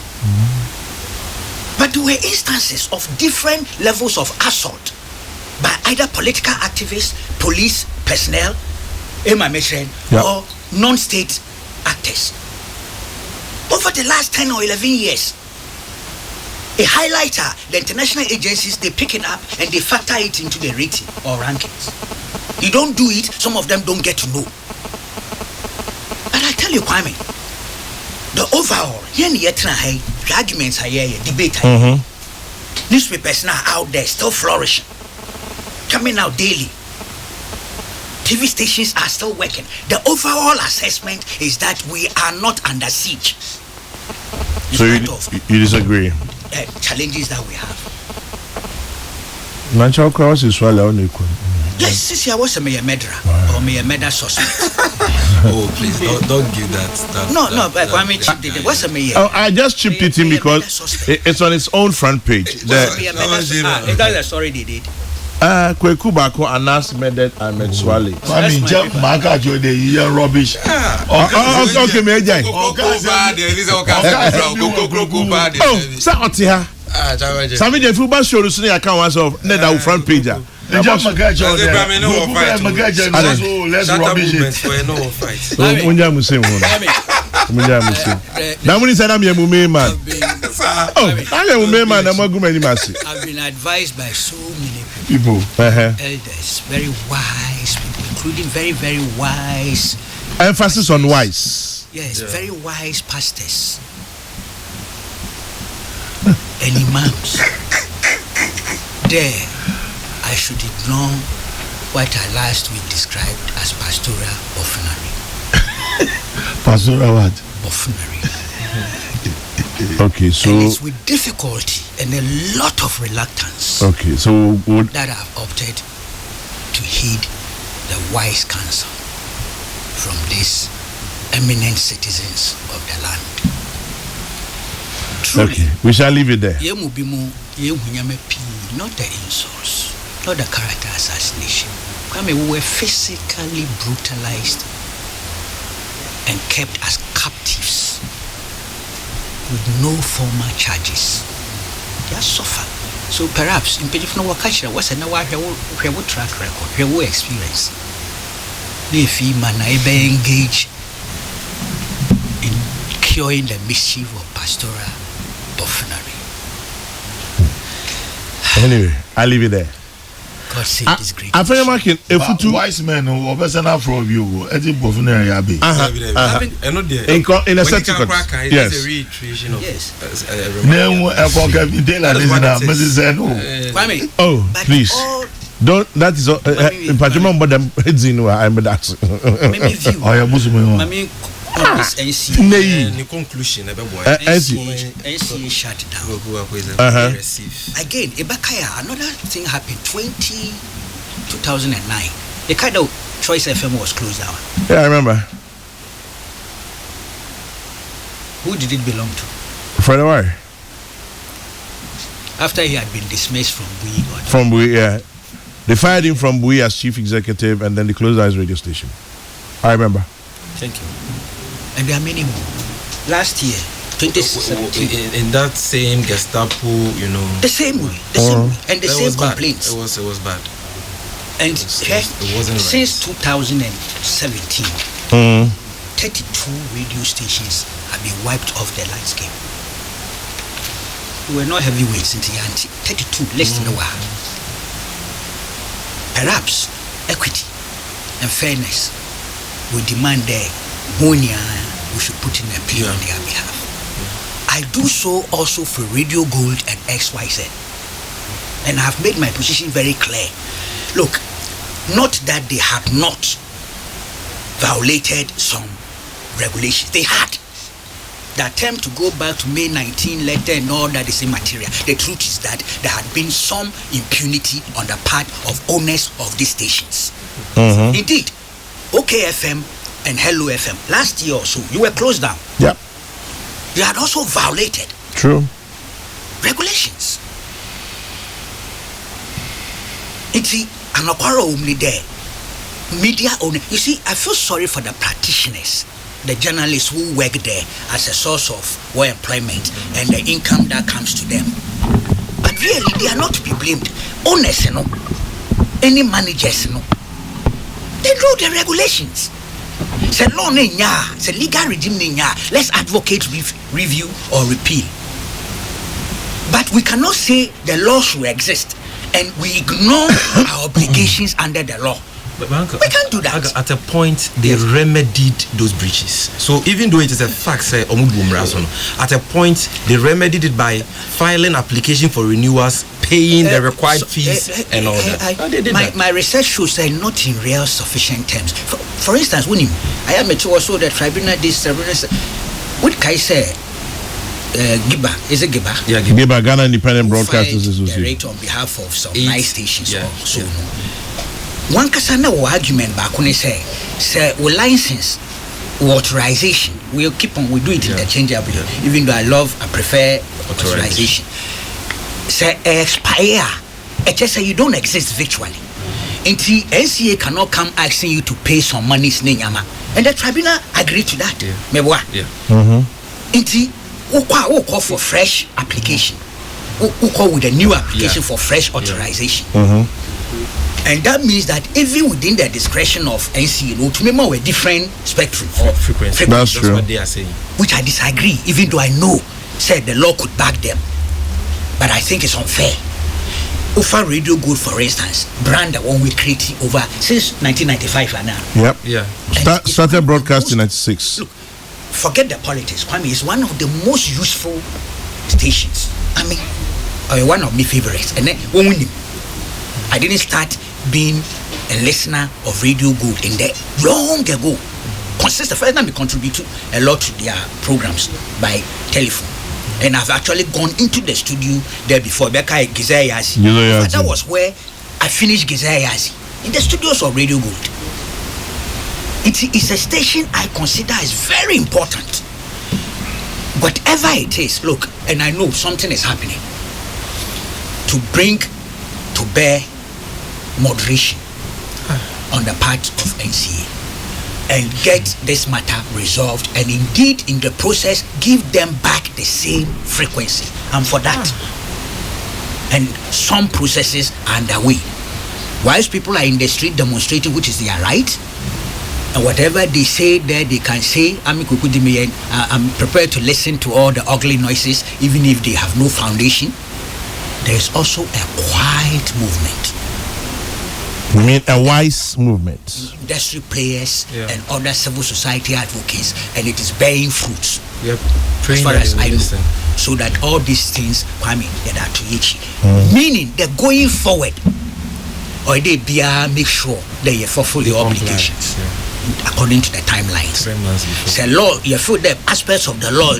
But there were instances of different levels of assault by either political activists, police personnel, or non-state actors. Over the last 10 or 11 years, a highlighter, the international agencies, they pick it up and they factor it into the rating or rankings. You don't do it, some of them don't get to know. But I tell you, Kwame, the overall, the arguments are here, debate are here. Newspapers now out there, still flourishing, coming out daily. TV stations are still working. The overall assessment is that we are not under siege. So you disagree? Challenges that we have. Yes, this year was a mayor murderer or mayor murder suspect. Oh, please don't give that. No, but I mean, what's a mayor? Oh, I just chipped it in because it's on its own front page. That's the story they did. Kokrokoo Bako announced murdered Ahmed Swale. I mean, jump back at you, the rubbish. Okay, Major. Oh, Saotia. Sami de Fuba show the senior account was of Neda front page. Let's rubbish it. Now when he said I'm your man. Oh, I'm your man. I'm a good man. I've been advised by so many people. Elders, very wise people, including very, very wise. Emphasis on wise. Yes, very wise pastors and imams. There, I should ignore what I last week described as pastoral buffoonery. Pastora what? buffoonery. Okay, so And it's with difficulty and a lot of reluctance okay, so would that I've opted to heed the wise counsel from these eminent citizens of the land. Truly, okay, we shall leave it there. not the insults, not the character assassination. We were physically brutalized and kept as captives with no formal charges. They are suffered. So perhaps in Pedifno Wakasha was a track record, we experience. If he man engage in curing the mischief of pastoral buffoonery. Anyway, I'll leave it there. God save this great. I feel like if wise men or person from you, Eddie Buffoonery Abbey. in a certain context. Yes. It's a reiteration of No, I forget the day like this now. Mrs. Kwame, Oh, but please. all Don't. That is in particular, but them heads in I'm that. Many view. Oh, yeah, Muslim. Mami, NCA Nay. the conclusion NCA shut down. Again, Ibakaya, another thing happened 2009. The kind of Choice FM was closed down. Yeah, I remember. Who did it belong to? For a while. After he had been dismissed from Bui. From Bui, yeah. They fired him from Bui as chief executive, and then they closed down his radio station. I remember. Thank you. And there are many more. Last year, 2017. In that same Gestapo, you know. The same way. The same way. And the It same was bad. complaints. It was bad. And It wasn't since 2017, 32 radio stations have been wiped off the landscape. We were not heavyweights in the anti. 32, less than a while. Perhaps equity and fairness will demand that we should put in a plea on their behalf. I do so also for Radio Gold and XYZ. And I've made my position very clear. Look, not that they had not violated some regulations. They had. The attempt to go back to May 19 letter and all that is immaterial. The truth is that there had been some impunity on the part of owners of these stations. Indeed, OKFM and Hello FM, last year or so, you were closed down. Yep. You had also violated True. regulations. It's an aquaro only there. Media owner. You see, I feel sorry for the practitioners, the journalists who work there as a source of work employment and the income that comes to them. But really, they are not to be blamed. Owners, any managers, they draw the regulations. Say law ninya, say legal regime ninya. Let's advocate review or repeal. But we cannot say the law should exist and we ignore our obligations under the law. But Uncle, we can't do that. At a point, they remedied those breaches. So even though it is a fact, say, at a point, they remedied it by filing application for renewals, paying the required fees and all that. My research shows that not in real sufficient terms. For instance, when I am also the tribunal, this tribunal, what can I say? Giba, is it Giba? Yeah, Giba, Ghana Independent Broadcasters Association. On behalf of some nice stations. One kasana argument back when they say license authorization. We'll keep on, we do it interchangeably. Even though I prefer authorization. Say expire. It just say you don't exist virtually. Until NCA cannot come asking you to pay some money, and the tribunal agreed to that. Until we call for fresh application. We call with a new application for fresh authorization. And that means that even within the discretion of NCA, to remember a different spectrum or frequency. That's true. What they are saying. Which I disagree, even though I know said the law could back them. But I think it's unfair. Ufa Radio Gold, for instance, brand that one we created over since 1995 and now. Yep. Yeah. Started broadcasting in 96. Look, forget the politics. Kwame is one of the most useful stations. I mean, one of my favorites. And then when I didn't start being a listener of Radio Gold in there long ago. consistent. First time we contribute a lot to their programs by telephone. And I've actually gone into the studio there before. That was where I finished Gizayazi in the studios of Radio Gold. It's a station I consider is very important. Whatever it is, look, and I know something is happening to bring to bear moderation on the part of NCA and get this matter resolved, and indeed in the process give them back the same frequency. And for that, and some processes are underway. Whilst people are in the street demonstrating, which is their right, and whatever they say there, they can say, I'm prepared to listen to all the ugly noises, even if they have no foundation. There is also a quiet movement. You mean a wise movement? Industry players and other civil society advocates, and it is bearing fruits. Yep. As far as I know. So that all these things, meaning they're going forward, or they make sure they fulfill the obligations according to the timelines. So law, you feel the aspects of the law,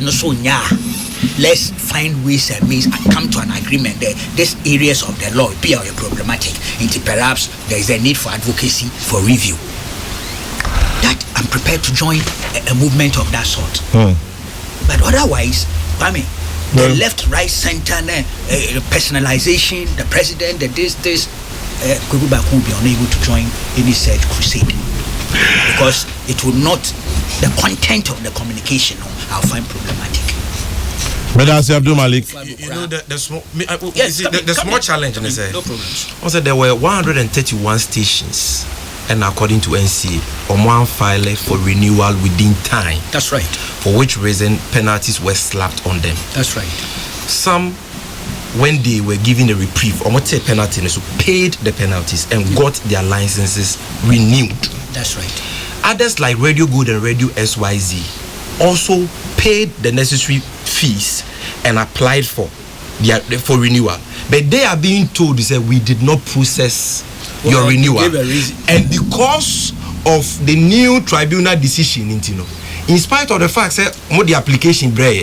let's find ways and means and come to an agreement that these areas of the law be problematic. Perhaps there is a need for advocacy, for review. That I'm prepared to join a movement of that sort. But otherwise, the left, right, center, personalization, the president, this Kokrokoo will be unable to join any said crusade because it will not, the content of the communication I'll find problematic. But as Abdul Malik, the small challenge, and no problems. Also, there were 131 stations, and according to NCA, one filed for renewal within time. That's right. For which reason penalties were slapped on them. That's right. Some, when they were given a reprieve, penalty, so paid the penalties and got their licenses renewed. That's right. Others like Radio Good and Radio SYZ also paid the necessary fees and applied for renewal, but they are being told that we did not process your renewal, and because of the new tribunal decision, in spite of the fact that the application back,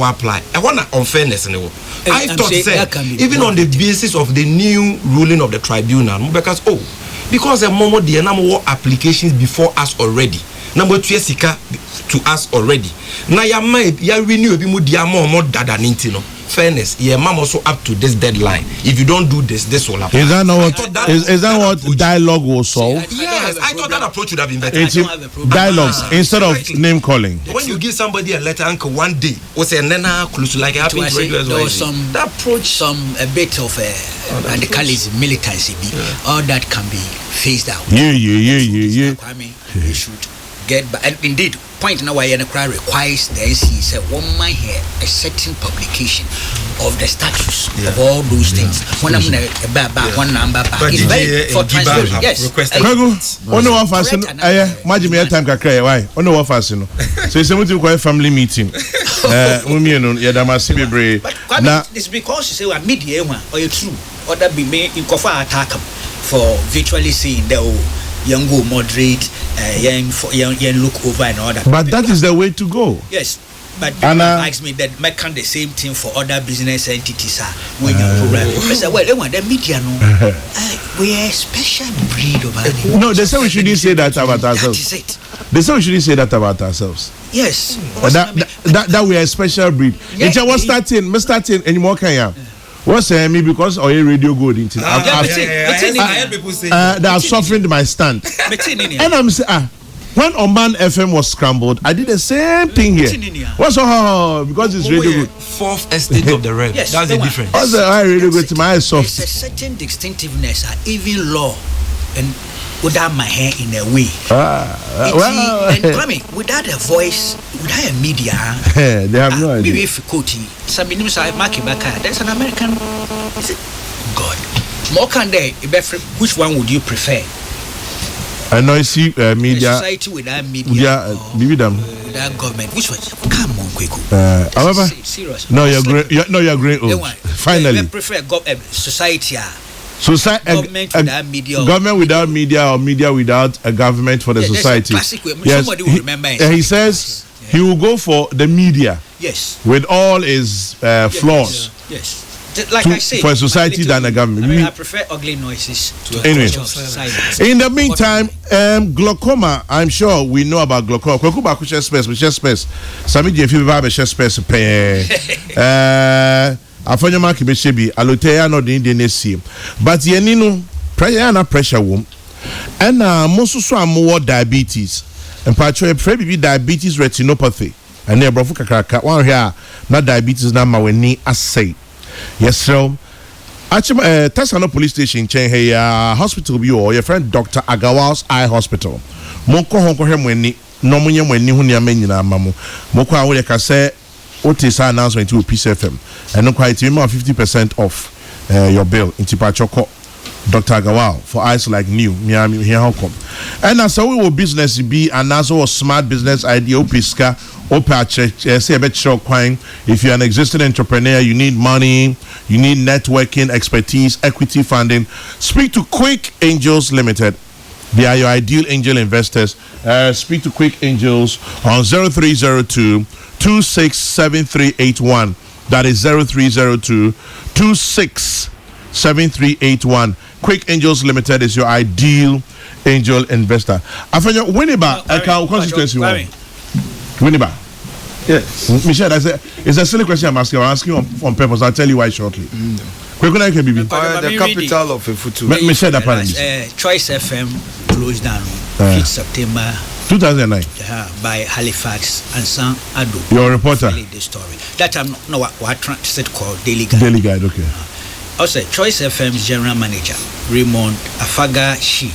apply. I want unfairness in the world. I thought even on the basis of the new ruling of the tribunal, because the moment the number applications before us already, number 2 to us already. Now ya renew more than intino. Fairness, mom also up to this deadline. If you don't do this will happen. Is that what dialogue will solve? Yes, I thought that approach would have been better. Dialogues instead of name calling. When you give somebody a letter, uncle, one day, was a nana close like happened to there was that approach, a bit of radicalism, militancy, all that can be phased out. Yeah. You should get back, and indeed. Point now why crowd requires the NC say one man here a certain publication of the status of all those things. When I'm one number back, it's very for transparency. Yes. Only one fashion. Imagine me time kakra. Why? Only one fashion. So it's something called family meeting. Now it's because you say we media or you true or that be made in cover attack for virtually seeing the young go moderate, young look over and all that. But that is the way to go. Yes, but people ask me that make the same thing for other business entities. When you program, I say, well, they want the media. No, we are a special breed of animals. No, they say we shouldn't say that about ourselves. That is it. They say we shouldn't say that about ourselves. Yes, that we are a special breed. It's what's starting, and more can you. What's me because Radio Good into I heard people say they have softened my stand. And I'm saying when Oman FM was scrambled, I did the same thing here. What's because it's Radio Good. Fourth estate of the red. Yes, that's the difference. What's the Radio Good to my soft? There's a certain distinctiveness, even law, and without my hair in a way. And without a voice, without a media, they have no idea. There's an American. Is it God? More can they? Which one would you prefer? I know. See, media. A society without media. Without government. Which one? Come on, Kweko. However, serious. No, you're great. You're great. Finally, I prefer society. government without media, government without media, or media without a government for the society. Yes, somebody will remember. He says he will go for the media. Yes, with all its flaws. Yes. Like I say, for a society than a government. I prefer ugly noises to anyway. Silence. In the meantime, glaucoma. I'm sure we know about glaucoma. Kokrokoo ba share space. We share space. Sami je fi ba share space. Afanyo mark be shebi. Aloteya no de nesi. But yeni no pressure wom. And most so am diabetes. And particularly be diabetes retinopathy. And ne brofu kakraka. One here na diabetes na ma weni asay. Yes, so actually, Tasano Police Station, hospital be or your friend Dr. Agawal's Eye Hospital. Moko honko hemweni, no munye mweni hunya menina mamu. Moko awole kase, otis announcement to Peace FM. And no quite 50% off your bill in Tipachoko. Dr. Agawal for eyes like new. Miami here how come. And as we will business be and as a smart business idea Opiska say a bit short coin. If you're an existing entrepreneur, you need money, you need networking, expertise, equity funding. Speak to Quick Angels Limited. They are your ideal angel investors. Speak to Quick Angels on 0302 267381. That is 0302 267381. Quick Angels Limited is your ideal angel investor. Afanya Winneba, constituency one. Winneba. Yes. Michelle, it's a silly question I'm asking on purpose. I'll tell you why shortly. The capital of Efutu. Michelle, apparently. Choice FM closed down 5th September 2009 by Halifax and San Ado. Your reporter. The story. That I'm no what transit called Daily Guide. Daily Guide, okay. Also, Choice FM's general manager Raymond Afaga Shi,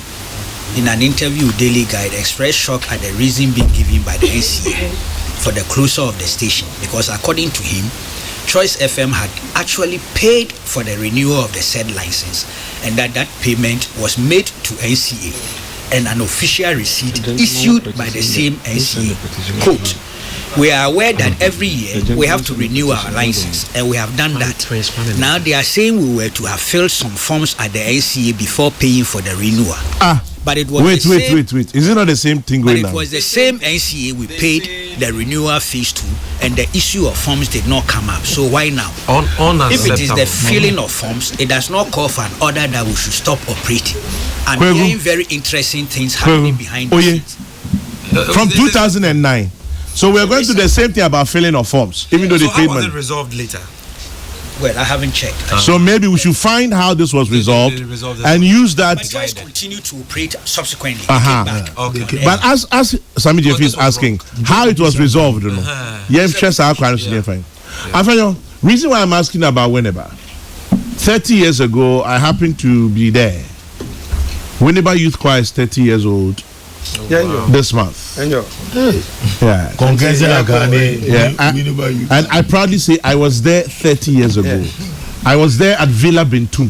in an interview with Daily Guide, expressed shock at the reason being given by the NCA for the closure of the station, because according to him, Choice FM had actually paid for the renewal of the said license, and that payment was made to NCA, and an official receipt issued by the same NCA. Quote, "We are aware that every year we have to renew our license, and we have done that. Now they are saying we were to have filled some forms at the NCA before paying for the renewal. But it was wait. Is it not the same thing going on? But it was the same NCA we paid the renewal fees to, and the issue of forms did not come up. So why now? If it is the filling of forms, it does not call for an order that we should stop operating. I'm hearing very interesting things happening behind the scenes. From 2009. So we're going to do the same thing about filling of forms, even though they paid money. How was it resolved later? Well, I haven't checked. So maybe we should find how this was resolved and use that. But Choice continue to operate subsequently. Okay. But as Sami Jeffy is asking how it was resolved, you know. Reason why I'm asking about Winneba. 30 years ago, I happened to be there. Winneba Youth Choir is 30 years old. This month. And I proudly say I was there 30 years ago. I was there at Villa Bentum.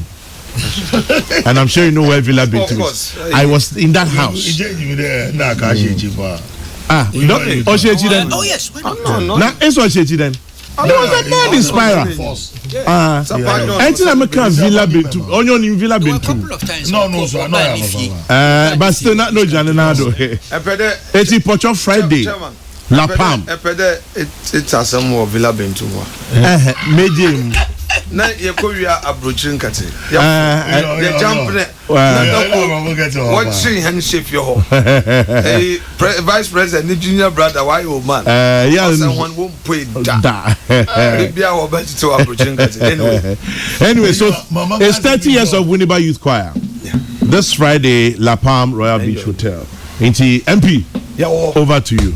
And I'm sure you know where Villa Bentum is. I was in that house. Oh yes. There was a man inspirer. I'm a Villa Bentum. Onion in Villa Bentum. But still not no Janenado. It's Pocho Friday. La Pam. It's a some more Villa Bentum. Medium. Na yekoria abrochiri nkate ya jump what see handshake your vice president the junior brother why old man someone won't pay da bia oba to abrochiri nkate anyway so it's 30 years of Winneba Youth Choir this Friday La Palm Royal Beach Hotel into MP over to you.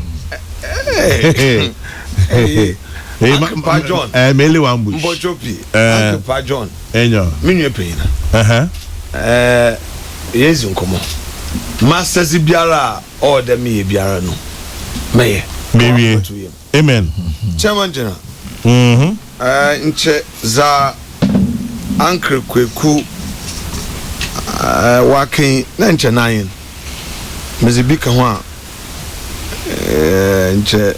Uncle Pa John. Mele Wambush. Mbochopi. Uncle Pa John. Enyo. Minye pena. Yezi nkomo. Masters biara or the me biara no. Meye. Maybe. Amen. Chairman General. Nche za Uncle Kweku working na nche nine. Mezibika ho nche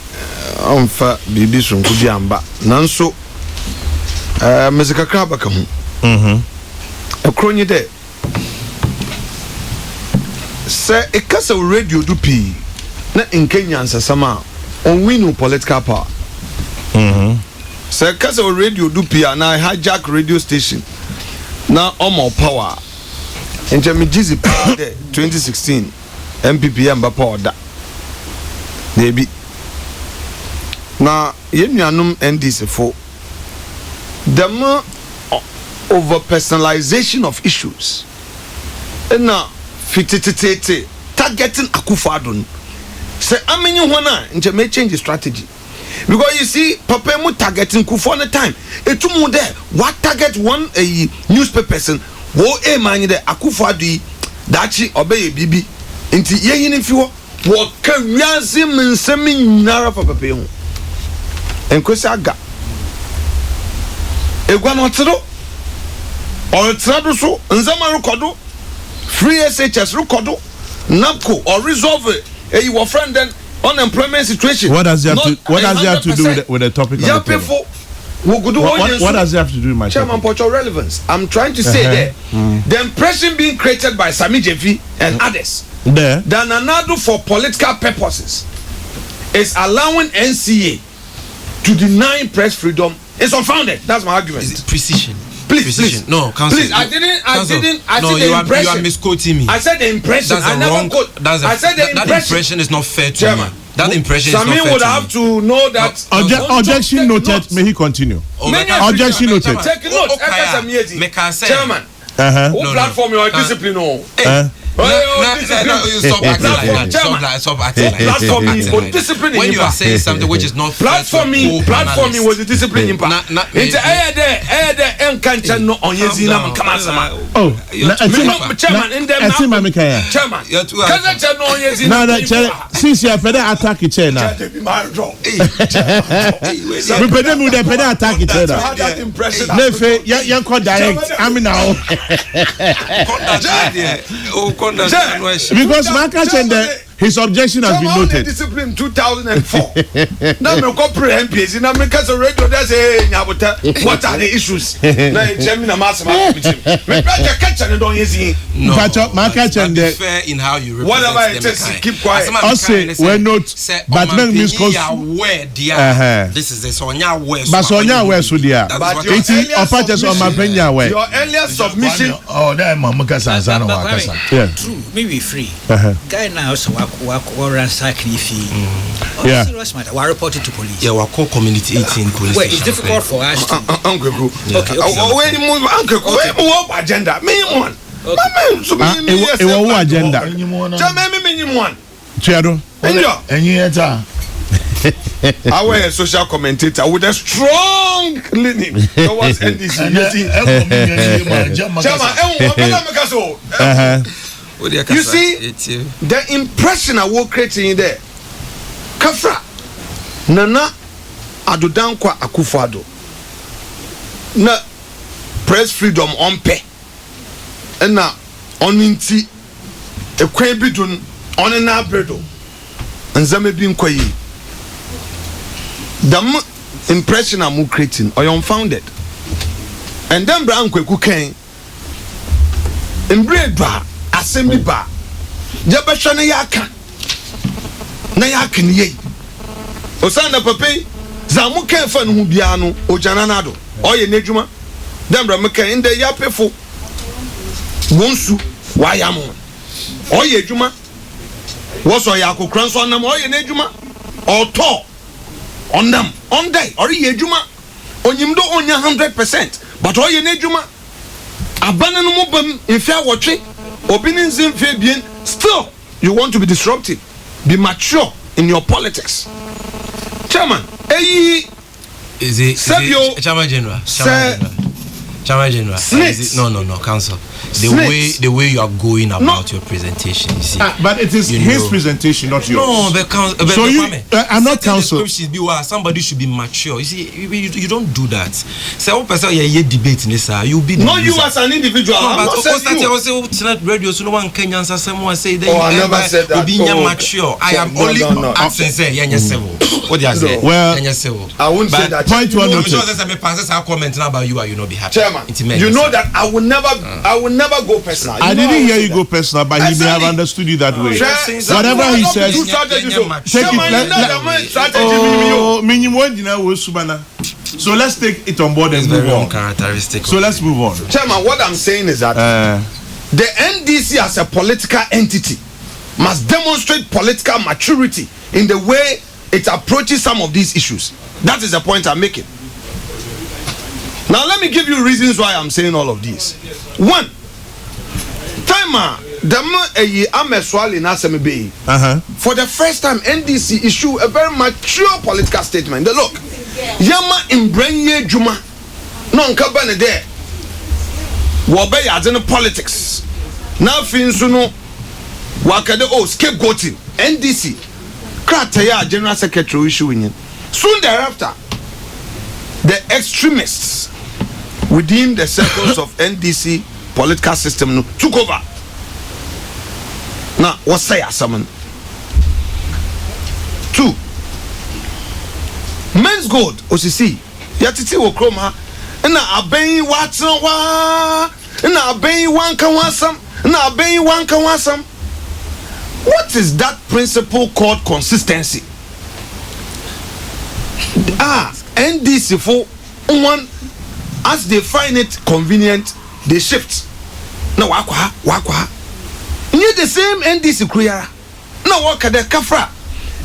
onfa bibi sonku bi amba nanso mezika kraba ka ho Ekronye de. Say a case of radio do P. Na in Kenya ansasama on win political power. Say a case of radio do P and I hijack radio station. Now more power. In Jamijizi power 2016 MPP and power da. Debi. Na yemyanum NDC for the more over personalization of issues. And now fititete targeting Akufo-Addo. Say how many wanna and may change the strategy. Because you see, Papa mu targeting Akufo on the time. It too more there. What target one a newspaper person? Wo a man there Akufo-Addo dachi obey bibi. Inti ye if you what can yazim and semi nara for Papa hu. En kwesi aga. Egwa no tiro. Or trado so nzama rekodo. Free SHS rekodo. NAPCO or resolve your friend then unemployment situation. What does it have to do with the topic? What does it have to do with my Chairman Pocho relevance? I'm trying to say there. The impression being created by Sami Jefi and others there that Nanado for political purposes is allowing NCA to deny press freedom is unfounded. That's my argument. Is it precision? Please. No, counsel. Please, I didn't. No, you are misquoting me. I said the impression. That's wrong. I said the impression. That impression is not fair to Chairman, me. That impression is not fair to me. Samin would have to know that. Objection noted. May he continue. Objection noted. Take note. Chairman. Who platform your discipline? Stop acting like that. When you are saying something which is not platforming was the discipline impact. It's since you have attack each other. Because his objection has been noted. Discipline 2004. Now me go pre MPs. Now me cause radio there say what are the issues? Now Gemini mass meeting. Me project catch and don't use. No. Fair in how you represent whatever it is, keep quiet. Also, we're not. But then means this is the Sonya West. But Sonya West would dia. But it's opportunity on my penya way. Your earlier submission. Oh, that mama kasa sana wakasa. Yeah. True. Maybe free. Guy now so ransacking yeah. Serious matter. We report it to police. Yeah, we call community 18 police. Well, it's difficult for us to. Uncle Go. Okay. Where you move, Uncle Go? Where move agenda? Me one. It was agenda. Me one. Chiado. And you enter. Our social commentator with a strong leaning towards NDC. You see, the impression I was creating there. Kafra Nana Adodankwa Akufo-Addo. Na press freedom on pay. And na oninti a kwebidun on an abredo. And Zamebin Kwayi. The impression I'm creating are unfounded. And then Brown Kweku came in bread bar, assembly bar. Jabashana Yaka Nayakin ye. Osana Pape Zamuke Fan Hubiano, Ojananado, or ye Nejuma. Dembra Maka in the Yapefo Wonsu, Wayamon, or ye Juma. Was or Yako Cransonam, or ye Nejuma, or Tor. On them, on day, or ye juma, on you do on 100%, but all ye need juma. Abandon mobile in fair watching, opinions in Fabian, still you want to be disruptive, be mature in your politics. Chairman, is it Chairman General? Chairman General. No, Council. The way you are going about your presentation, you see. But it is his presentation, not yours. No, but so I'm not counsel. Somebody should be mature. You see, you don't do that. Say one person you debate in this, you'll be. No, you as an individual. No, but radio, so no one Kenyans someone say that. I never said that. Be mature. I am only asking say civil. What do you say? Well, civil. I won't say that. Point one. Because I may pass our comment about you, are you not be happy? Chairman. chairman, you know that I will never go personal. I didn't hear you go personal, but he may have understood you that way. Whatever he says, take it. So let's take it on board and move on. So let's move on. Chairman, what I'm saying is that the NDC as a political entity must demonstrate political maturity in the way it approaches some of these issues. That is the point I'm making. Now let me give you reasons why I'm saying all of these. One, for the first time, NDC issue a very mature political statement. Look, Yama Imbrenye Juma, non kabane there. Wabe yadene politics. Now finsuno wakade scapegoating. NDC Krataya General Secretary issuing. Soon thereafter, the extremists within the circles of NDC political system took over. Now, what's say someone? 2. Men's gold, OCC. Yatiti wo kroma. Na aben watson wa. Na aben wan kan wasam. What is that principle called consistency? NDC for one, as they find it convenient, they shift. No wakwa. You the same NDC kriya. No waka the kafra.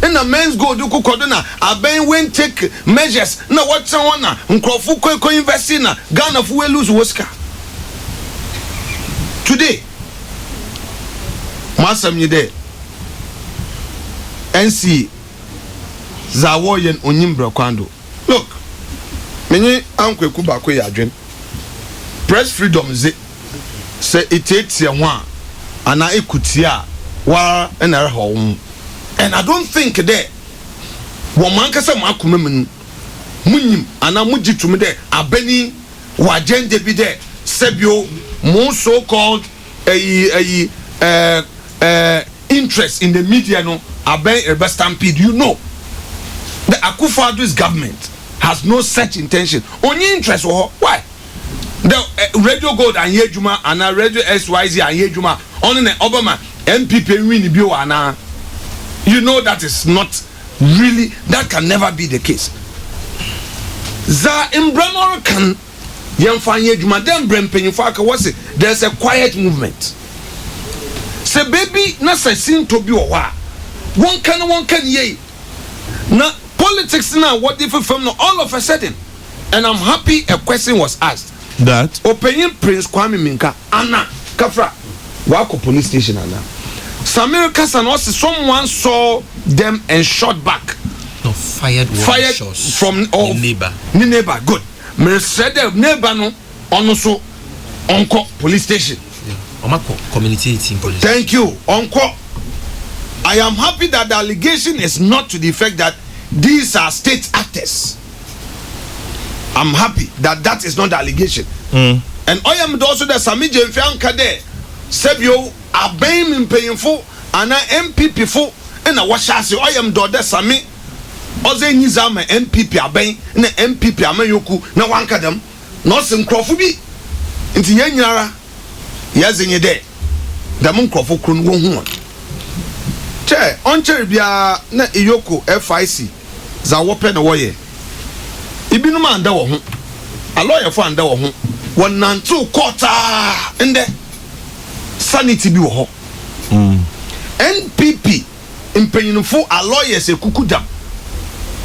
And the men's go do kodona. Aben when take measures. No what someone na nkrofu ko invest in na Ghana fu we lose Oscar. Today, masam ni there. NC Zawoyen Onyimbra Kwando. Look, many uncle Kubako Yadrin. Press freedom say it takes a one and I could see wa and her home. And I don't think that Womankasa Makumen Munim and Amuji to me there Abeni Wajen de Bide Sebio more so called interest in the media no Aben stampede, you know. The Akufo-Addo's government has no such intention. Only interest why? The Radio Gold and Yejuma and Radio SYZ and Yejuma on the Obama MPP win bio and you know that is not really, that can never be the case. Za Imbranor can Yemfa Yejuma then Brempen Faka was it? There's a quiet movement. Say baby nasa sin to be wa. One can ye. Now politics now what different from all of a sudden, and I'm happy a question was asked that opinion Prince Kwame Minka Anna Kafra Wako police station Anna Samir Kasan was someone saw them and shot back. No, fired shots from neighbor. Good. Me said the neighbor no also Onko police station. Omako community team police. Thank you, Onko. I am happy that the allegation is not to the effect that these are state actors. I'm happy that that is not the allegation. And I am also the Sami Jemfianka there. Sebio Abem Impayful and MPP for and a washasi. I am Dode Sami Oze Nizama MPP Aben and MPP Amayoku na wankadam. Nothing Crawford into Yanyara. Yes, in your day. The Mun Crawford Kun won. Che on cheribia na Iyoko FIC za wope na woye ibinuma anda wo ho a lawyer for anda wo ho won nantu quarter inde sanity bi wo ho NPP impanyinfo a lawyer se kukudam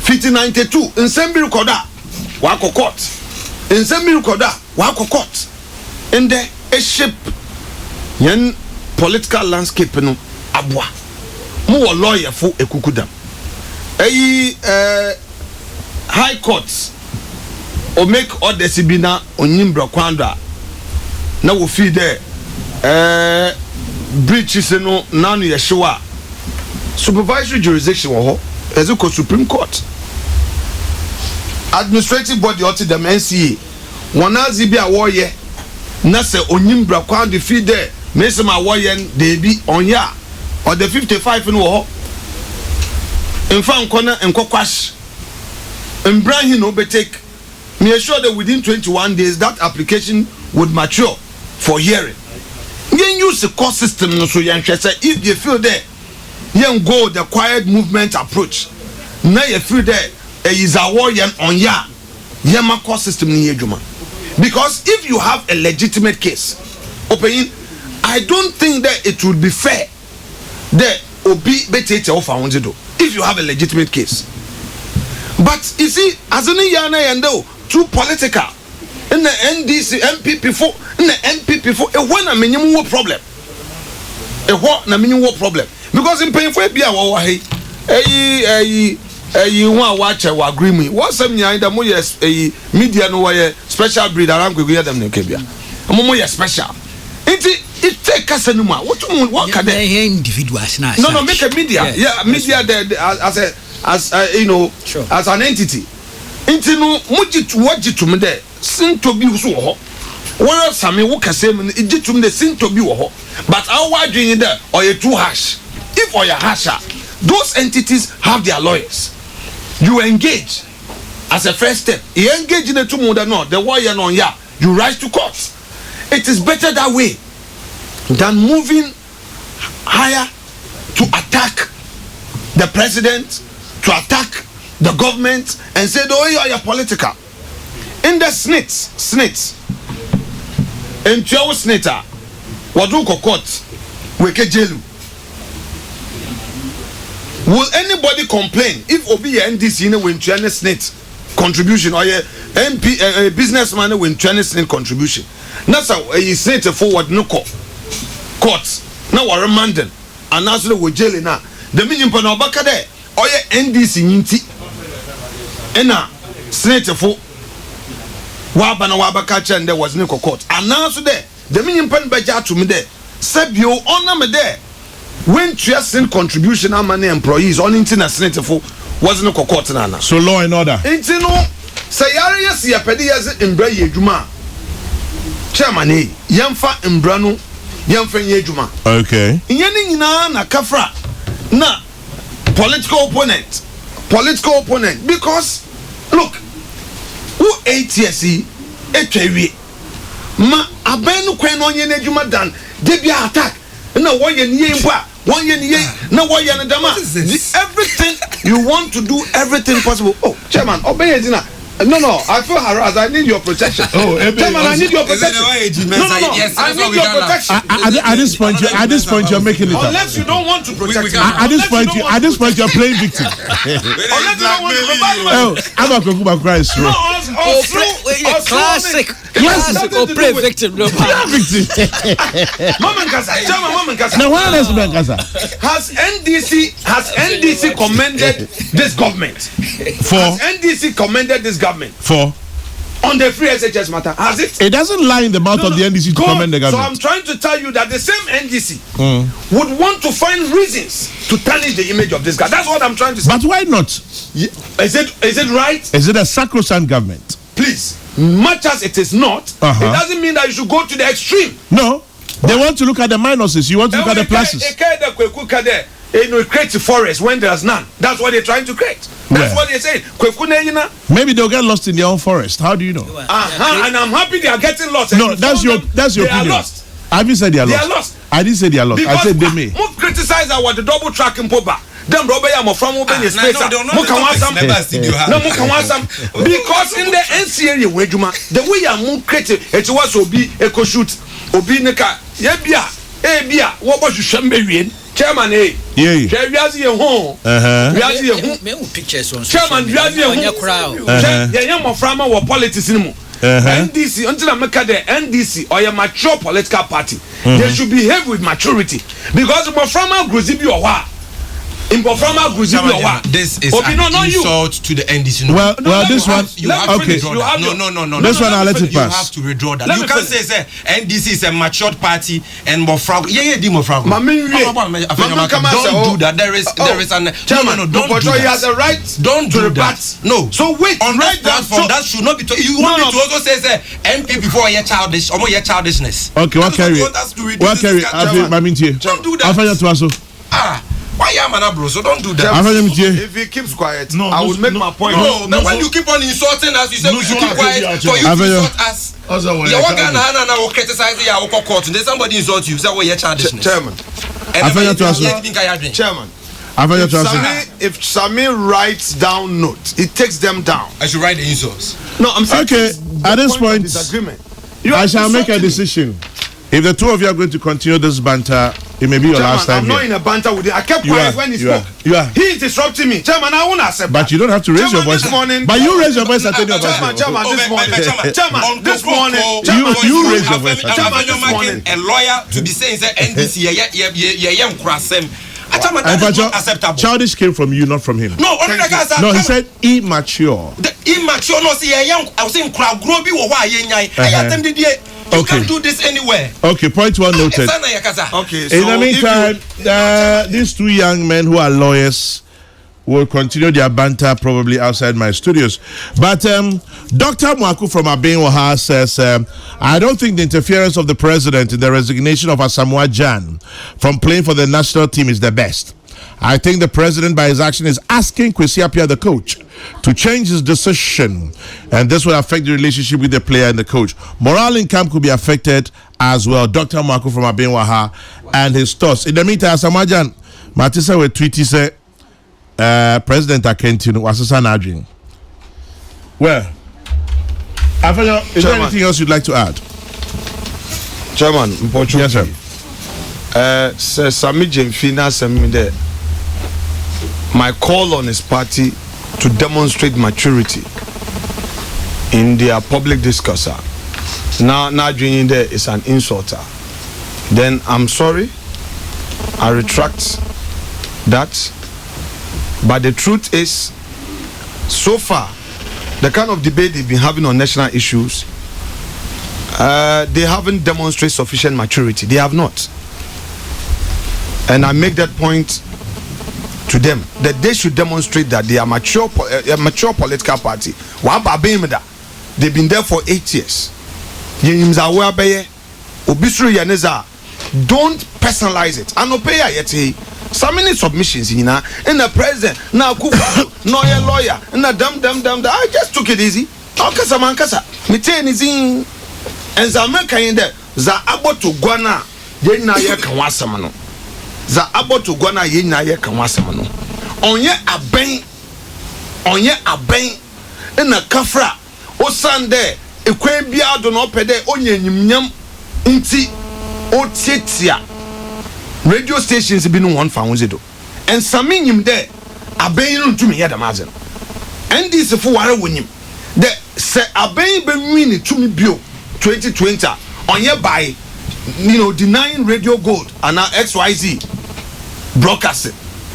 5092 nsem bi recorda wa court nsem bi recorda wa court inde a shape yen political landscape no abwa mu wo lawyer for ekukudam high courts or make orders bina Onyimbra Kwanda na wo fi there breaches no nanu yeshiwa supervisory jurisdiction wo ho ezuko Supreme Court administrative body oti dem NCA wanazi bi awoye na se Onyimbra Kwanda fi there mesema awoye de bi onya or the 55 no ho in fact nkokwash Ibrahim no be take Me assure that within 21 days that application would mature for hearing. Yen use the court system no so yen say if you feel that yen go the quiet movement approach. Now you feel that is a war yen on ya. Yen ma court system ni yejuma. Because if you have a legitimate case, open, I don't think that it would be fair that obi betete offer do if you have a legitimate case. But you see, as any yana yendo too political in the NDC MPP for in the MPP for a one a minimum problem. A what na minimum problem because in paying for a beer wa hey you want watch or agree me. What's some the more yes a media no way special breed around go hear them no kebia. Mo special. It take us anymore. What can they individuals now? No, make a media. Yeah, media as you know, sure. As an entity. Into no muji to watch it to me there. Sin to be so ho. Where some who can say it to me the sin to be ho. But our doing it there or you too harsh. If or you harsher, those entities have their lawyers. You engage as a first step. You engage in the two more than not. The warrior on ya. You rise to court. It is better that way than moving higher to attack the president, to attack the government and say, oh, you are political. In the snits, in Joe Snita, Waduko Court, Weke Jelu. Will anybody complain if Obi NDC win China snit contribution or a MP a businessman win China snit contribution? That's how you say to forward no court. Now we're remanding and now so we're jailing now. The minimum pan obaka there or your NDC yinti ena senate for wabana wabaka chen there was no court and now so there the minimum pan beja to me there sebio honor me there when trusting contribution how many employees on into senate for was no court na so law and order into no say area see apedi as embra yedwuma chairman e yemfa embra no yemfa yedwuma okay yeni nyina na kafra na political opponent because look who ATSE etwewe ma abenu kwen no nye nedwuma dan debia attack na wo ye nie mpa wo ye nie na wo ye ndama everything you want to do everything possible. Oh chairman obeyedina no, I feel harassed. I need your protection. Oh, chairman, I need your protection. No, yes, I need your protection. At this point, you're making it up. Unless you don't want to protect me. At this point, you're playing victim. Unless you don't want to protect me. Oh, Abakokuba cries through. Classic. Or play victim. No, victim. Mama Nkasa. Now, why is Nkasa? Has NDC commended this government? Has NDC commended this government? For on the free SHS matter, has it? It doesn't lie in the mouth of the NDC to commend the government. So I'm trying to tell you that the same NDC would want to find reasons to tarnish the image of this guy. That's what I'm trying to say. But why not? Is it right? Is it a sacrosanct government? Please, much as it is not, it doesn't mean that you should go to the extreme. No, they want to look at the minuses. You want to look at the pluses. Create a forest when there's none. That's what they're trying to create. That's what they say. Maybe they'll get lost in their own forest. How do you know? And I'm happy they are getting lost. No, that's your opinion. Lost. I haven't said they are lost. They are lost. I didn't say they are lost. Because I said they may. Move criticize our the double track in Poba. Them Robert from open space. Because in the NCA the way you move creative, it was Obi Eco Shoot, Obi Neka, Ebia, what was you Shambarian? Chairman, Viazi home. Pictures on Chairman, Viazi crowd. Young Frama or politics anymore. NDC until I make the NDC or a mature political party, they should behave with maturity because Frama Gruzibi or what? This is an insult to the NDC. Well, this one. Okay. No. This one I'll let it pass. You have to withdraw that. You can't say NDC is a matured party and Mofrag. Yeah, Mofrag. Don't do that. There is an chairman. Don't do that. He has a right. Don't do that. No. So wait. On right platform, that should not be. You want me to also say MP before your childish or your childishness. Okay. What carry? What carry? Don't do that. Why am I bro? So don't do that. If he keeps quiet, I will make my point. No, but when you keep on insulting us, you say we should keep quiet for you to insult us. You're working and I will criticize you. I will call court. Then somebody insult you. Say, "Oh, you're childishness." Chairman. Chairman. If Sami writes down notes, he takes them down. I should write the insults. No, I'm saying. Okay, at this point, I shall make a decision. If the two of you are going to continue this banter, it may be your last time. I'm not in a banter with you. I kept quiet when he spoke. He is disrupting me. Chairman, I won't accept. But you don't have to raise your voice. But you raise your voice at any of us. Chairman, this morning. You raise your voice. Chairman, this morning. A lawyer to be saying that NDC, that is not acceptable. Childish came from you, not from him. No, he said immature. The immature, no, see, I was saying, crowd, grow be why I attended the. You can't do this anywhere. Okay, point one noted. Okay, so in the meantime, these two young men who are lawyers will continue their banter probably outside my studios. But Dr. Mwaku from Abenwaha says, I don't think the interference of the president in the resignation of Asamoah Gyan from playing for the national team is the best. I think the president, by his action, is asking Kwesi Appiah, the coach, to change his decision, and this will affect the relationship with the player and the coach. Morale in camp could be affected as well. Dr. Mwaku from Abenwaha and his thoughts. In the meantime, Asamoah Gyan, Matisa will tweet, he said, President Akentino was a well, is there anything else you'd like to add? Chairman, yes, sir. Sami Jemfina Semide, my call on his party to demonstrate maturity in their public discourse. Now joining there is an insulter. Then I'm sorry, I retract that. But the truth is, so far, the kind of debate they've been having on national issues, they haven't demonstrated sufficient maturity. They have not. And I make that point to them, that they should demonstrate that they are a mature political party. They've been there for 8 years. Don't personalize it. So many submissions, and the president, now no lawyer, and I just took it easy. And Zamaica in there, za aboto guana, yena ye kawasamano. Za aboto guana yena ye kawasamano. Onye aben, in a kafra, o sande, e kwen biya do no pede, onye nyam, inti, o tietia. Radio stations have been one found do. And some him there, aben to me at the mazen. And this is for what win him. The say aben be win to me bio 2020 on your by denying radio gold and now XYZ broadcasting.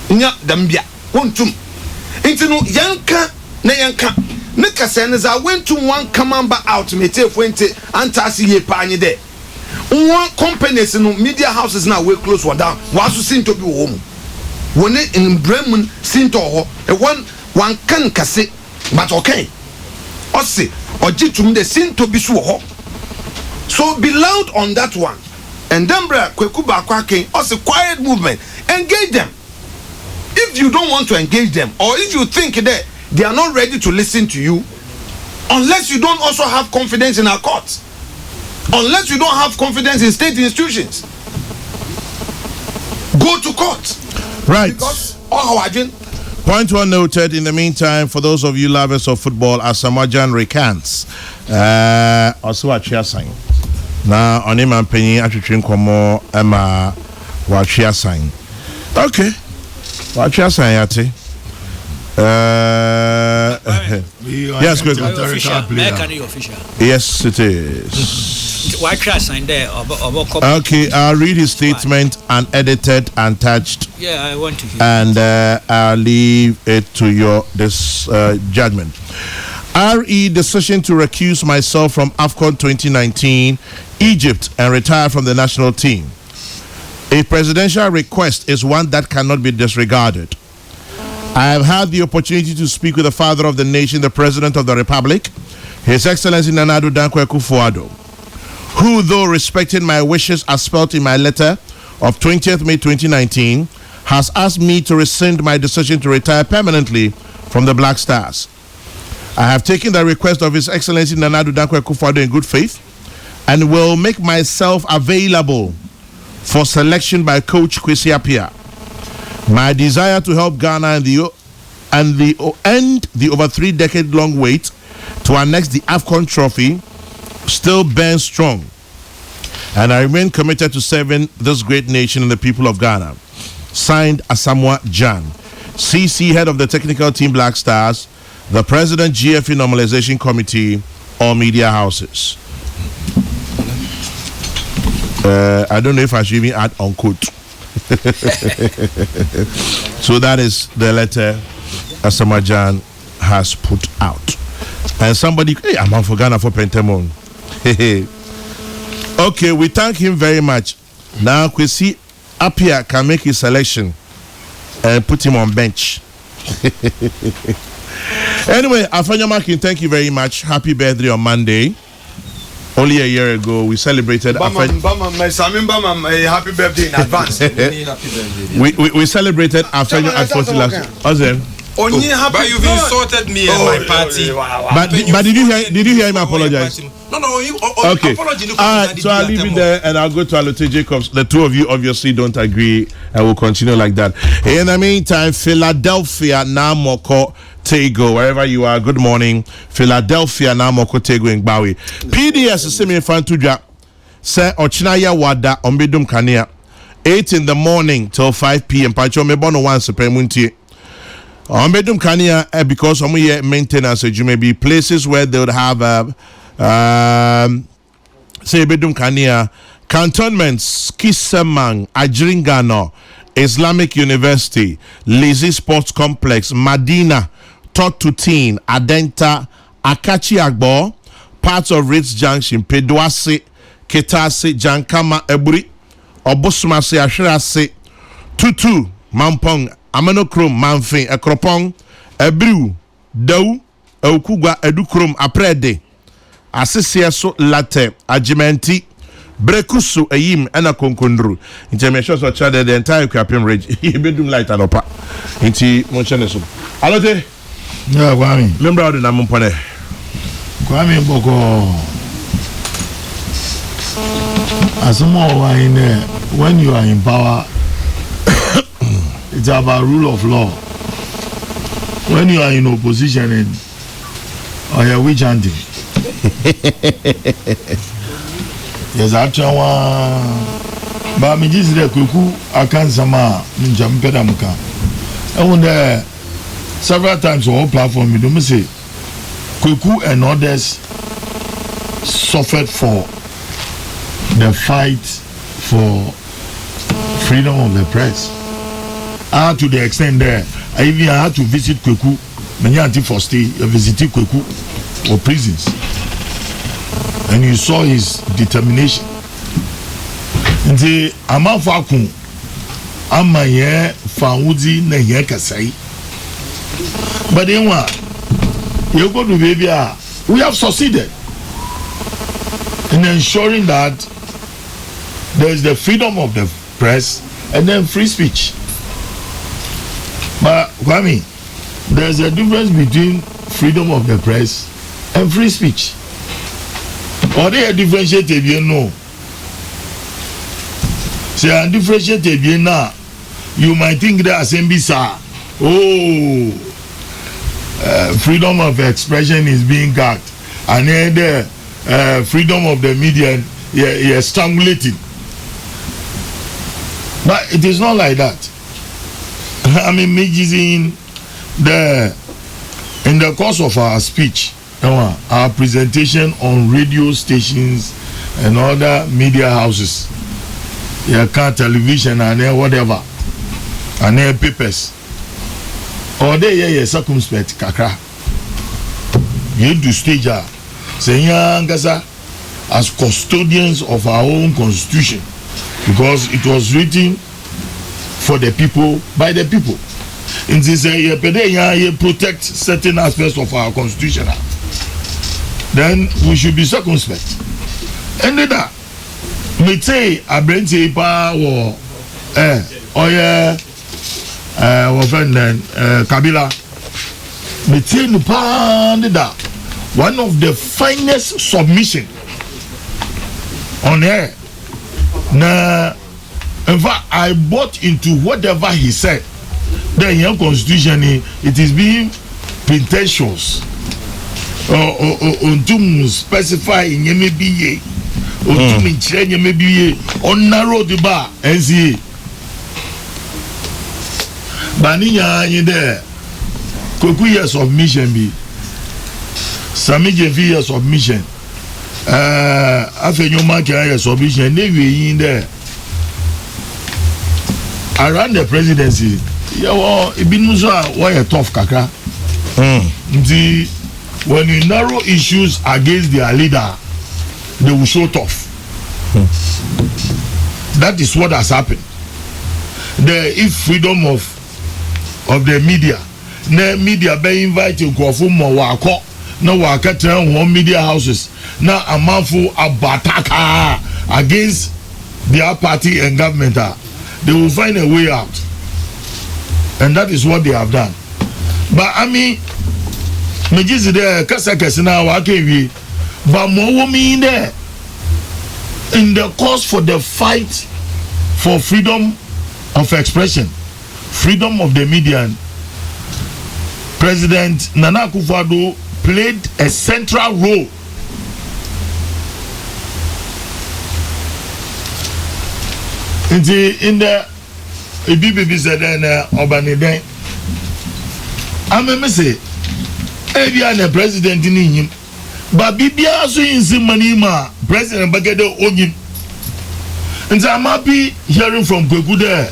Nya dambia wontum. Into no yanka na yanka. Nika says I went to one camamba out me te fuente antasi ye pani there. One companies no media houses now we close one down. Was seen to be home. When in Bremen seen to one can kase but okay. Ose ojitum de seen to be so be loud on that one. And then kweku bakwake ose quiet movement. Engage them. If you don't want to engage them, or if you think that they are not ready to listen to you, unless you don't also have confidence in our courts, unless you don't have confidence in state institutions, go to court. Right. Because all our point one noted. In the meantime, for those of you lovers of football, Asamoah Gyan recants. Also a chair sign. Now, on him and Penny, actually, Komo, Emma, what chair sign. Okay. What chair sign, Yati? Yes, good. Yes, it is. Okay, I'll read his statement unedited, untouched. Yeah, I want to hear. And I'll leave it to your judgment. RE decision to recuse myself from AFCON 2019, Egypt, and retire from the national team. A presidential request is one that cannot be disregarded. I have had the opportunity to speak with the father of the nation, the President of the Republic, His Excellency Nana Addo Dankwa Akufo-Addo, who, though respecting my wishes as spelled in my letter of 20th May 2019, has asked me to rescind my decision to retire permanently from the Black Stars. I have taken the request of His Excellency Nana Addo Dankwa Akufo-Addo in good faith and will make myself available for selection by Coach Kwesi Appiah. My desire to help Ghana end the over 3-decade-long wait to annex the AFCON trophy still burns strong, and I remain committed to serving this great nation and the people of Ghana. Signed, Asamoah Jan, CC, head of the technical team Black Stars, the President, GFE Normalization Committee, all media houses. I don't know if I should even add unquote. So that is the letter Asamoah Jan has put out. And somebody, hey, I'm for Ghana for Pentamon. Okay, we thank him very much. Now Kwesi Appiah can make his selection and put him on bench. Anyway, Afanya Makin, thank you very much. Happy birthday on Monday. Only a year ago, we celebrated. Happy birthday in advance. we celebrated Afanya at 40 last. Awesome. But you've insulted me and my party. But did you hear him apologize? No. Okay. So I'll leave it there and I'll go to Alote Jacobs. The two of you obviously don't agree and we'll continue like that. In the meantime, Philadelphia Namoko Tego, wherever you are, good morning. Philadelphia Namoko Tego in Bawi. PDS is semi fan to drop. Say Ochinaya Wada Ombedum Kania. 8 in the morning till 5 p.m. Pacho Mebono once per munti. Ombedum Kania because some year maintenance you may be places where they would have say Bedum Kania cantonments Kisemang Ajringano Islamic University Lazy Sports Complex Madina Tot to Teen Adenta Akachi Agbo parts of Ritz Junction Pedwase Ketase Jankama Eburi Obosumase Ashirase Tutu Mampong Amanokrom Manfin Ekropong Ebriu Dau Eukugwa Edukrom Aprede Asisia so latte Agimenti Brekusu Eyim Ena Konkondru Intermission so chade the entire Krapim Ridge Bedum light and opa Inti Moncheneso Alote Yeah, Kwame. Member of the Namumpone Kwame Boko. As more in when you are in power, it's about rule of law. When you are in opposition and or you're witch hunting. Yes, actually, but me just the kuku akan sama njampe muka. And when several times on our platform, we don't say Kokrokoo and others suffered for the fight for freedom of the press. To the extent there, I even had to visit Kokrokoo. Many anti for stay visited Kokrokoo or prisons, and you saw his determination. And the Amafakun Amaye Faudi Neye Kasai. But then what? You go to baby, we have succeeded in ensuring that there is the freedom of the press and then free speech. But Kwame, there's a difference between freedom of the press and free speech. Or they are differentiated, you know. Say, so, differentiated, you know. You might think that assembly, sir. Freedom of expression is being gagged, and then the freedom of the media is strangulating. But it is not like that. I mean, in the course of our speech, our presentation on radio stations and other media houses, television and whatever, and papers. Or they circumspect kakra. You do stage saying as custodians of our own constitution, because it was written for the people by the people. In this you protect certain aspects of our constitution. Then we should be circumspect. And that me say I bring say or Kabila. One of the finest submission on air. Now, in fact, I bought into whatever he said. The young constitution, it is being pretentious. Or specify in MBA. Or maybe on narrow the bar, NCA. Baniya in there. Koku years of mission be. Sami Jefi years of mission. Afenyoma years of mission. Nevi in there. Around the presidency, it been why a tough kaka. When you narrow issues against their leader, they will show tough. That is what has happened. If freedom of the media, the media be invited to wako, no waka turn one media houses, now a manful abataka against their party and government. They will find a way out, and that is what they have done. But I mean, Mejizi there, kasa na wakevi, but more in there in the cause for the fight for freedom of expression, freedom of the media. President Nana Akufo-Addo played a central role. In the BBB said Obaniden, I'm say, every the president in him, but BB also in Simanima, President Bagedo Ogin. And so I'm happy hearing from Kokrokoo there.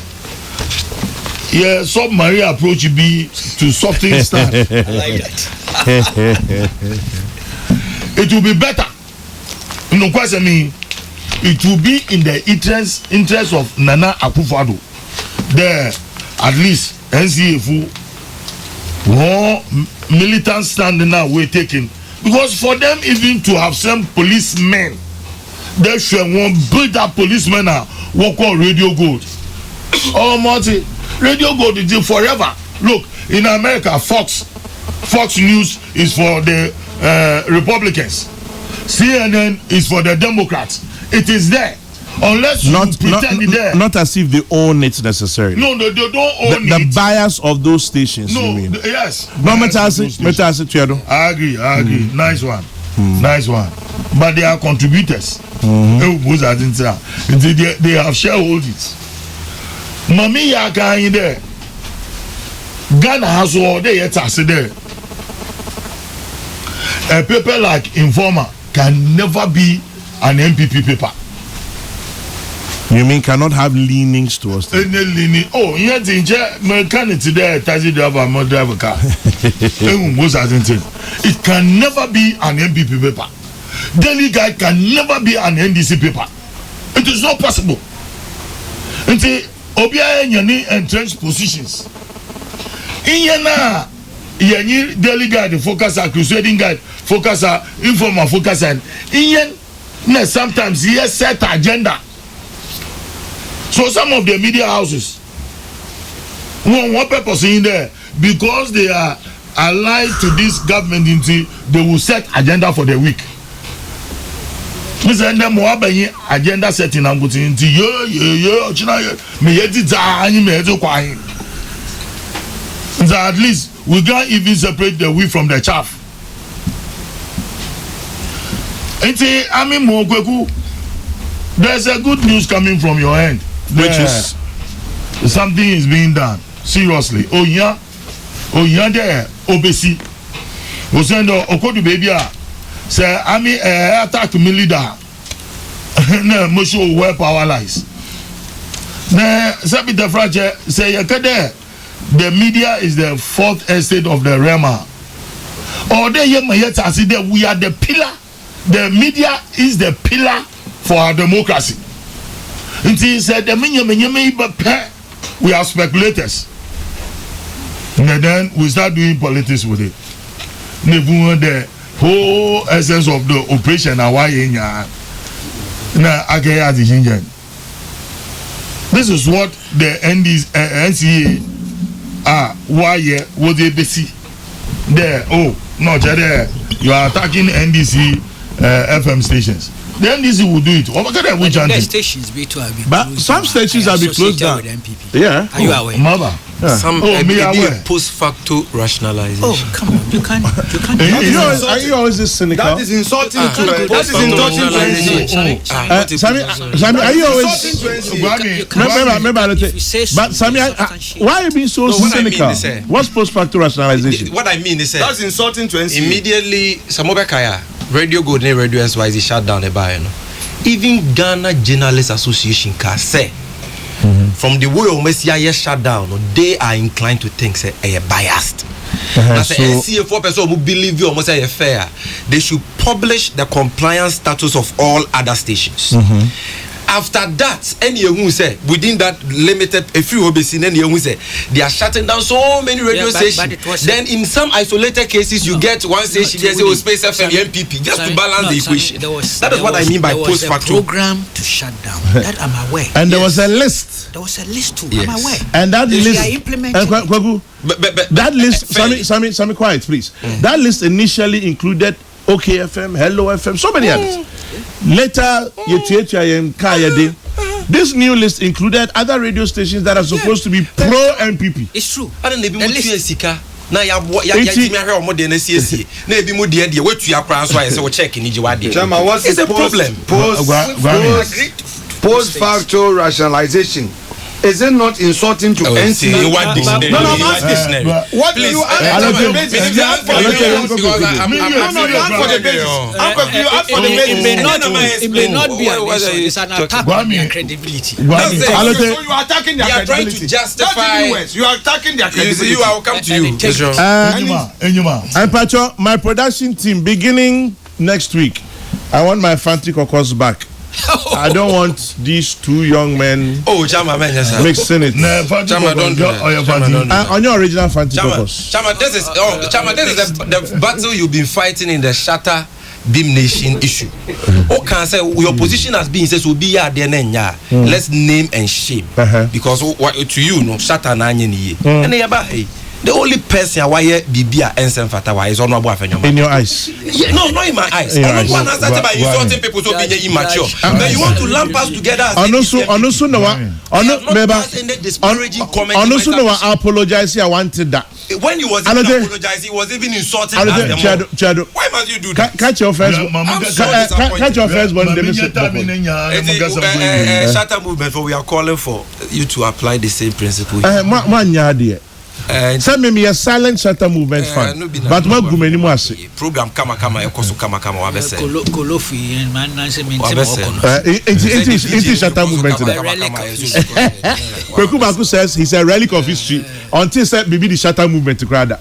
Yeah, submarine approach be to soften stand. I like that. It will be better. You know what I mean? It will be in the interest of Nana Akufo-Addo. There, at least NCA more militant stand now we're taking, because for them even to have some policemen, they should want build up policemen now work on Radio Gold. Oh, Marty, Radio Gold is forever. Look, in America, Fox News is for the Republicans, CNN is for the Democrats. It is there. Unless you pretend it there. Not as if they own it necessarily. No, they don't own the bias of those stations. No, you mean? Yes. No, I agree. Nice one. Nice one. But they are contributors. They have shareholders. Mami Yaka in there. Ghana has all they yet there. A paper like Informer can never be an MPP paper. You mean cannot have leanings towards them? Leaning. Oh, yes, in mechanic today, taxi driver, more driver car. It can never be an MPP paper. Daily Guide can never be an NDC paper. It is not possible. And say, Obia any entrenched positions. In Yana, Yanni Daily Guide focus on Crusading Guide, focus on Informer, focus on in sometimes he has set agenda. So some of the media houses one purpose in there because they are allied to this government until they will set agenda for the week. Mr. Ndemo agenda setting and going into so at least we can't even separate the wheat from the chaff. I mean, Kokrokoo, there's a good news coming from your end. Which is something is being done seriously. Oh yeah, there obesi. Osendo okodu baby say I mean attack me leader. No most where power lies. Na sabi the frage say yakade the media is the fourth estate of the Rema. Or they yet say that we are the pillar. The media is the pillar for our democracy. And he said, we are speculators. And then we start doing politics with it. The whole essence of the operation. This is what the NCA why was it busy there? Oh no, there you are attacking NDC FM stations. The NDC will do it. The stations but some stations have been closed down. Yeah. Are you aware? Mother. Some post facto rationalization. Oh, come on, you can't. Are you always this cynical? That is insulting to Sammy, are you always? Remember, but Sammy, why are you being so cynical? What's post facto rationalization? What I mean is that's insulting to NC. Immediately, Samobekaya, Radio Gold and Radio SYZ shut down the bar. Even Ghana Journalists Association can say. From the way Omesia shut down, they are inclined to think say they are biased. CFO person who believe you almost say fair. They should publish the compliance status of all other stations. After that, any who say within that limited a few obesity, any who say they are shutting down so many radio stations. Then in some isolated cases, you get one station they say oh Space FM MPP just to balance the equation. That is what I mean by post facto. Program to shut down. That I'm aware. And there was a list. There was a list too. I'm aware. And that list. But that list. Sammy, quiet, please. That list initially included OKFM, Hello FM, so many others. Later, this new list included other radio stations that are supposed to be pro MPP. It's true. I don't know na ya it's a problem. Post facto rationalization. Is it not insulting to NC? No, I'm asking. What do you ask for the basis? It may not be it's an attack on their credibility. So you are attacking their credibility. You are trying to justify. You are attacking their credibility. You will come to you. And Pacho, my production team beginning next week, I want my Fanti Cocos back. I don't want these two young men mixing it. Chama, don't do that. On your original Fanti Cocos. Chama, this is the battle you've been fighting in the Shatter Beam Nation issue. Okay, say your position has been says will be here there. Let's name and shame because to you no Shatter na nye and the only person why Bibia and Fatawa is honorable in your eyes. Yeah, no, not in my eyes. One has by insulting people to be immature. Then you want to lump us together. I apologize. I wanted that. When you was apologizing, he was even insulting us. Why must you do that? Catch your first. Catch your first one. Shatter movement. For we are calling for you to apply the same principle. Send me a silent shutter movement fan. But what go many more say? Program kama wabese. Kolofi and man it shutter movement. Kokrokoo says he's a relic of history until said maybe the shutter movement to crowd.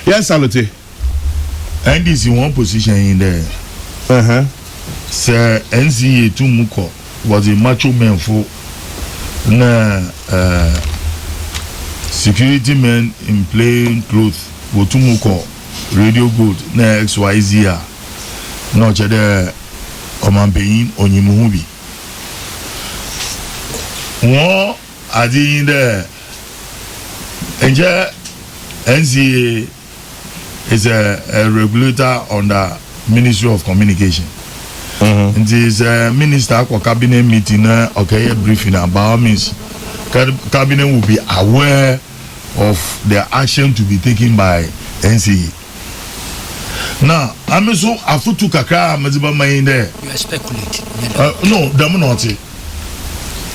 Yes, salute. And this is one position in there. Sir NCA Tumuko was a macho man for na security men in plain clothes Wotumuko Radio Gold na XYZ no chede omambeyin onyimuhubi won adi in there NCA is a regulator under Ministry of Communication. And this minister for cabinet meeting briefing about means cabinet will be aware of the action to be taken by NCA. Now, I'm so afutu kakra maziba mind there. You are speculating. No, them not.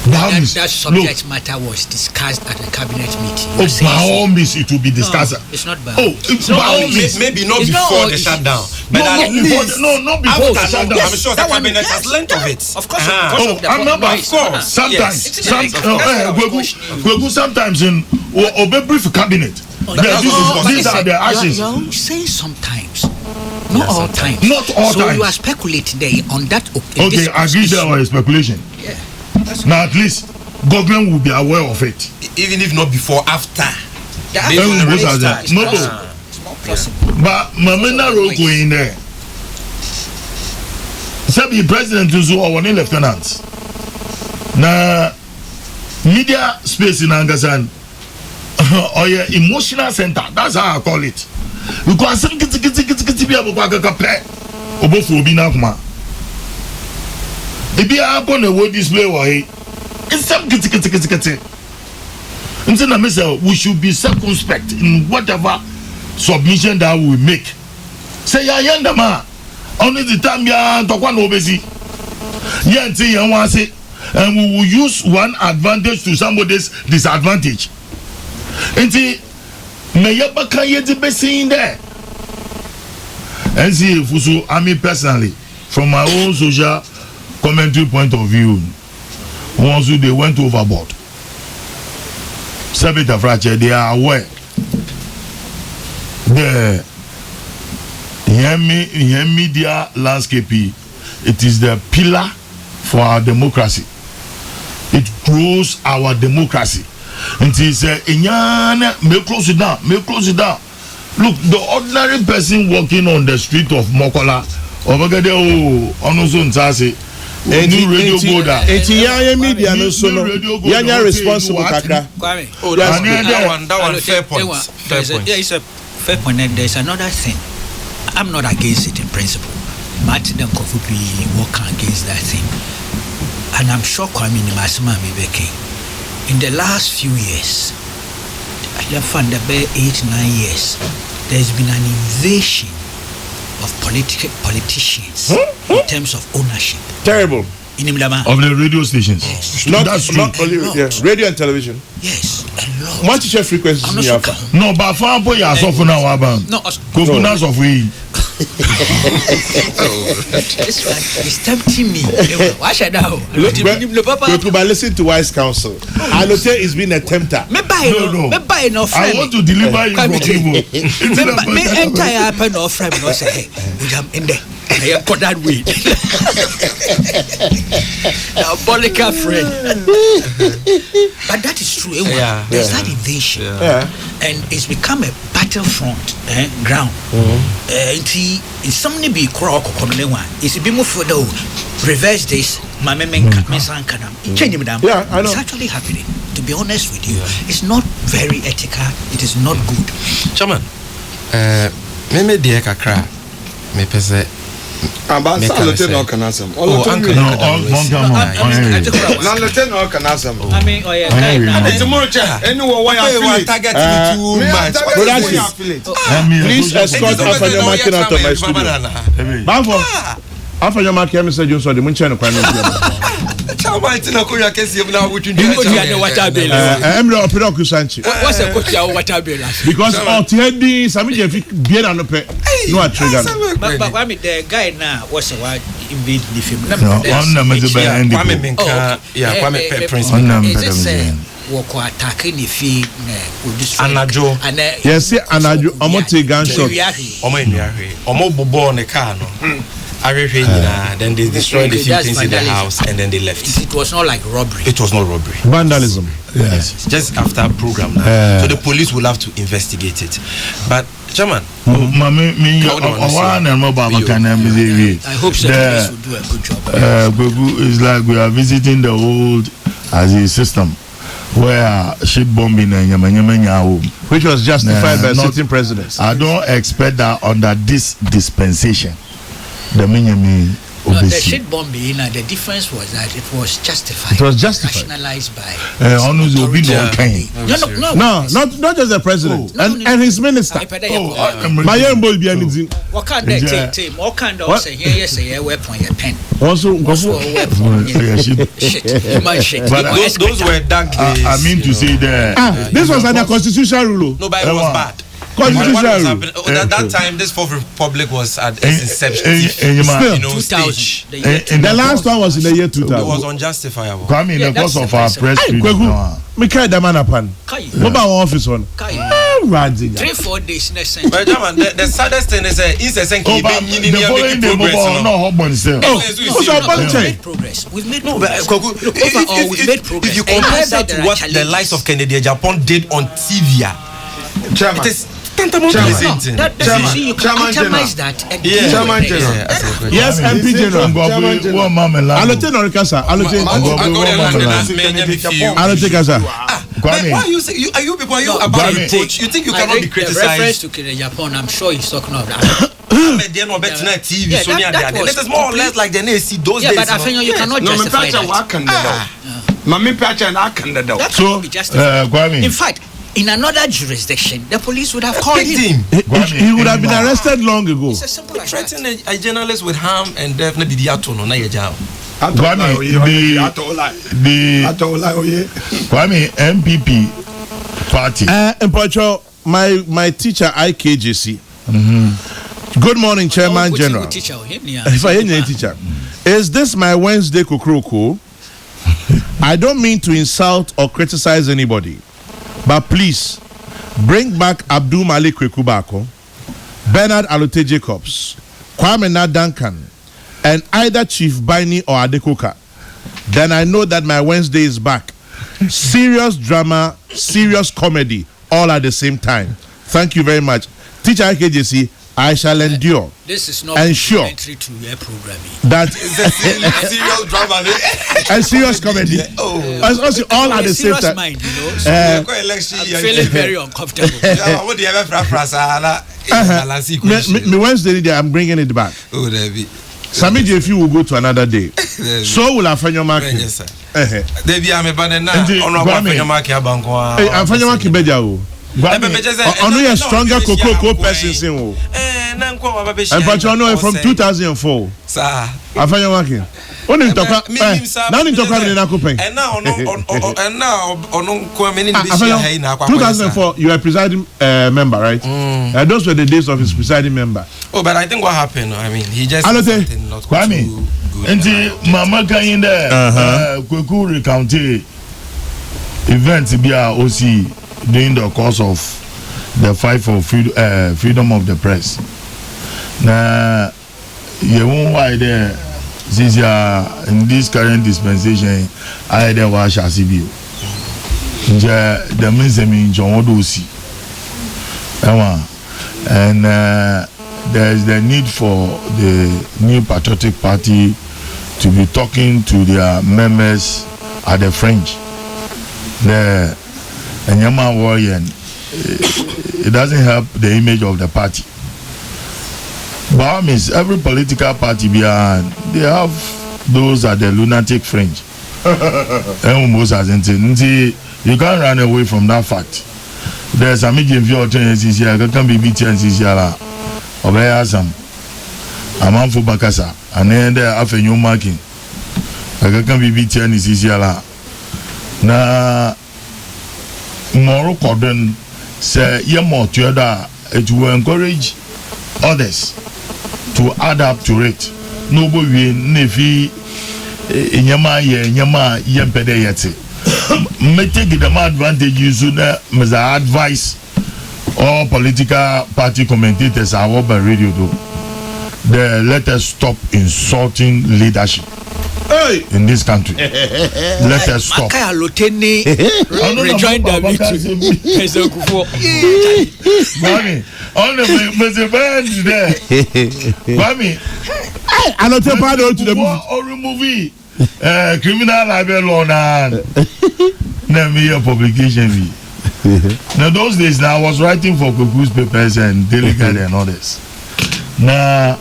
That subject matter was discussed at the cabinet meeting. By all means, it will be discussed. No, it's not by all means. Maybe not before the shutdown. But not before the shutdown. I'm sure the cabinet has learned of it. Of course. Of course. Sometimes in brief cabinet. These are the actions. You're saying sometimes. Not all times. Not all times. So you are speculating there on that. Okay, I agree there was speculation. Yeah. Now at least government will be aware of it. Even if not before, after. It's more possible. But Mamena Roko in there. Sabi president Tuzu or one lieutenant. Na media space in Angasan or your emotional center. That's how I call it. Because some get be able to play Obofu Binakma. If you happen a word display, why it's some get. We should be circumspect in whatever submission that we make. Say, Yandama, only the time you talk one obesi. Yanti, you want to say, and we will use one advantage to somebody's disadvantage. And see, Mayabaka yet be seen there. And see, Fusu, I mean, personally, from my own social commentary point of view, once they went overboard. Sabita fracture, they are aware. The media landscape, it is the pillar for our democracy. It grows our democracy. And it is may close it down. Look, the ordinary person walking on the street of Mokola, new radio boda. Media no so no. Yanya responsible kakra. That one fair point. It's a fair point. There's another thing. I'm not against it in principle. Martin and Kofi work against that thing. And I'm sure Kwame Nkrumah may be king. In the last few years, I found about 8-9 years, there's been an invasion of politicians in terms of ownership. Terrible. Of the radio stations. Yes. Not only radio and television. Yes, a lot. What teacher frequencies you have? No, but for example, you are suffering now about. No, coconuts of we. It's tempting me. Why should I? But listen to wise counsel. Alote is being a tempter. No. I want to deliver you from evil. Me entire pen of frame no say, hey, we am in there. I put that way. Diabolical friend. But that is true. There's that invasion. And it's become a battlefront ground. It's something be crock or it's a bit more for the reverse this. My change them. It's actually happening. To be honest with you, it's not very ethical. It is not good. Chairman, me dear kakra, me pese. About Lieutenant Canasam. Oh, Uncle. Lieutenant Canasam. I mean, it's a more anyone why I target too much. Please escort Afanya Martin out of my studio. Bafo. Afanya Martin said you saw the Munchen Kwame. What's a water bill? Because already Samija bien and pay no trigger. But I mean the guy now was a word invade the film. Kwame Prince. Walk attacking the field with this Anajo. Yes, Anajo. Omote gunshot. Omo bobo on the car. Then they destroyed a few things in the house and then they left. It was not like robbery. It was not robbery. Vandalism. Yes. Just after program now. So the police will have to investigate it. But Chairman, I hope so. Police will do a good job. It's like we are visiting the old Aziz system where ship bombing and which was justified by sitting presidents. I don't expect that under this dispensation. The shit bombing, the difference was that it was justified. It was justified. Rationalized by. Not just the president and his minister. What kind of team? What kind of say here weapon your pen? Also, shit. But those were dark days. I mean to say that this was under constitutional rule. No, but it was bad. What was at that time, this Fourth Republic was at its inception. Stage. The last one was in the year 2000. It was unjustifiable. Come in because of our press freedom. Me carry the man upon. Mobile office on. 3-4 days next time. But the saddest thing is it's a progress. We've made progress. If you compare that to what the likes of Kennedy Japan did on TV, it is See, you can itemize that. Chairman General. Yes, MP General. Why you say are you people about reproach? You think you cannot be criticized? Reference to Japan, I'm sure he's talking of that. TV, this is more or less like the NAC those days. But I think you cannot justify that. In fact, in another jurisdiction, the police would have called him. He would have been arrested long ago. It's as simple as that. Threatening a journalist with harm and definitely the atono na yajaw. Kwame MPP party. My teacher IKJC. Good morning, Chairman General. If I ain't teacher, is this my Wednesday Kokrokoo? I don't mean to insult or criticize anybody, but please bring back Abdul Malik Kwekubako, Bernard Alote Jacobs, Kwame Duncan, and either Chief Baini or Adekoka. Then I know that my Wednesday is back. Serious drama, serious comedy, all at the same time. Thank you very much. Teacher IKJC, I shall endure. This is not complimentary to your programming. That serious drama and serious comedy. Also, all at the same time. Mind, you know, so I'm feeling very uncomfortable. Me Wednesday, I'm bringing it back. Oh, David. Samiji, if you will go to another day, so will Afanyo Maki. Yes, sir. Debbie, I'm a banana. Afanyo Maki abankwa. Afanyo Maki beja o. Ono ye stronger Kokrokoo person o. And but you know from 2004. Sir. Afanyo Maki. Oni ntoka. Na ni ntoka ni nakopen. And now ono kwa many be share here na kwa. 2004 you were presiding member, right? Those were the days of his presiding member. Oh, but I think what happened, I mean, he just Kwame, and Mama can there Kweku recounted events be OC during the course of the fight for freedom of the press. Now, you won't why there since in this current dispensation, I there was Shasibio. The means I mean John Odosi. And there is the need for the new patriotic party to be talking to their members at the French. The Nyama warrior, it doesn't help the image of the party. But means every political party behind they have those at the lunatic French. You can't run away from that fact. There's a medium view alternatives here. Can be BTN CCR. Obayasam. Amanfu Bakasa. And then there after new marking. Can be BTN CCR. Na Morocco then say yemo to other it will encourage others to add up to it. Nobody nefi nyama yempede yeti. Me take the advantage you should advise all political party commentators are over radio though. Let us stop insulting leadership in this country. Let us stop. Rejoin the meeting. On the Mr. Burns there. Kwame, I don't take part to the movie. Criminal libel law now. Let me hear publication. Now those days now I was writing for Kokrokoo's papers and Daily Guide and others. Now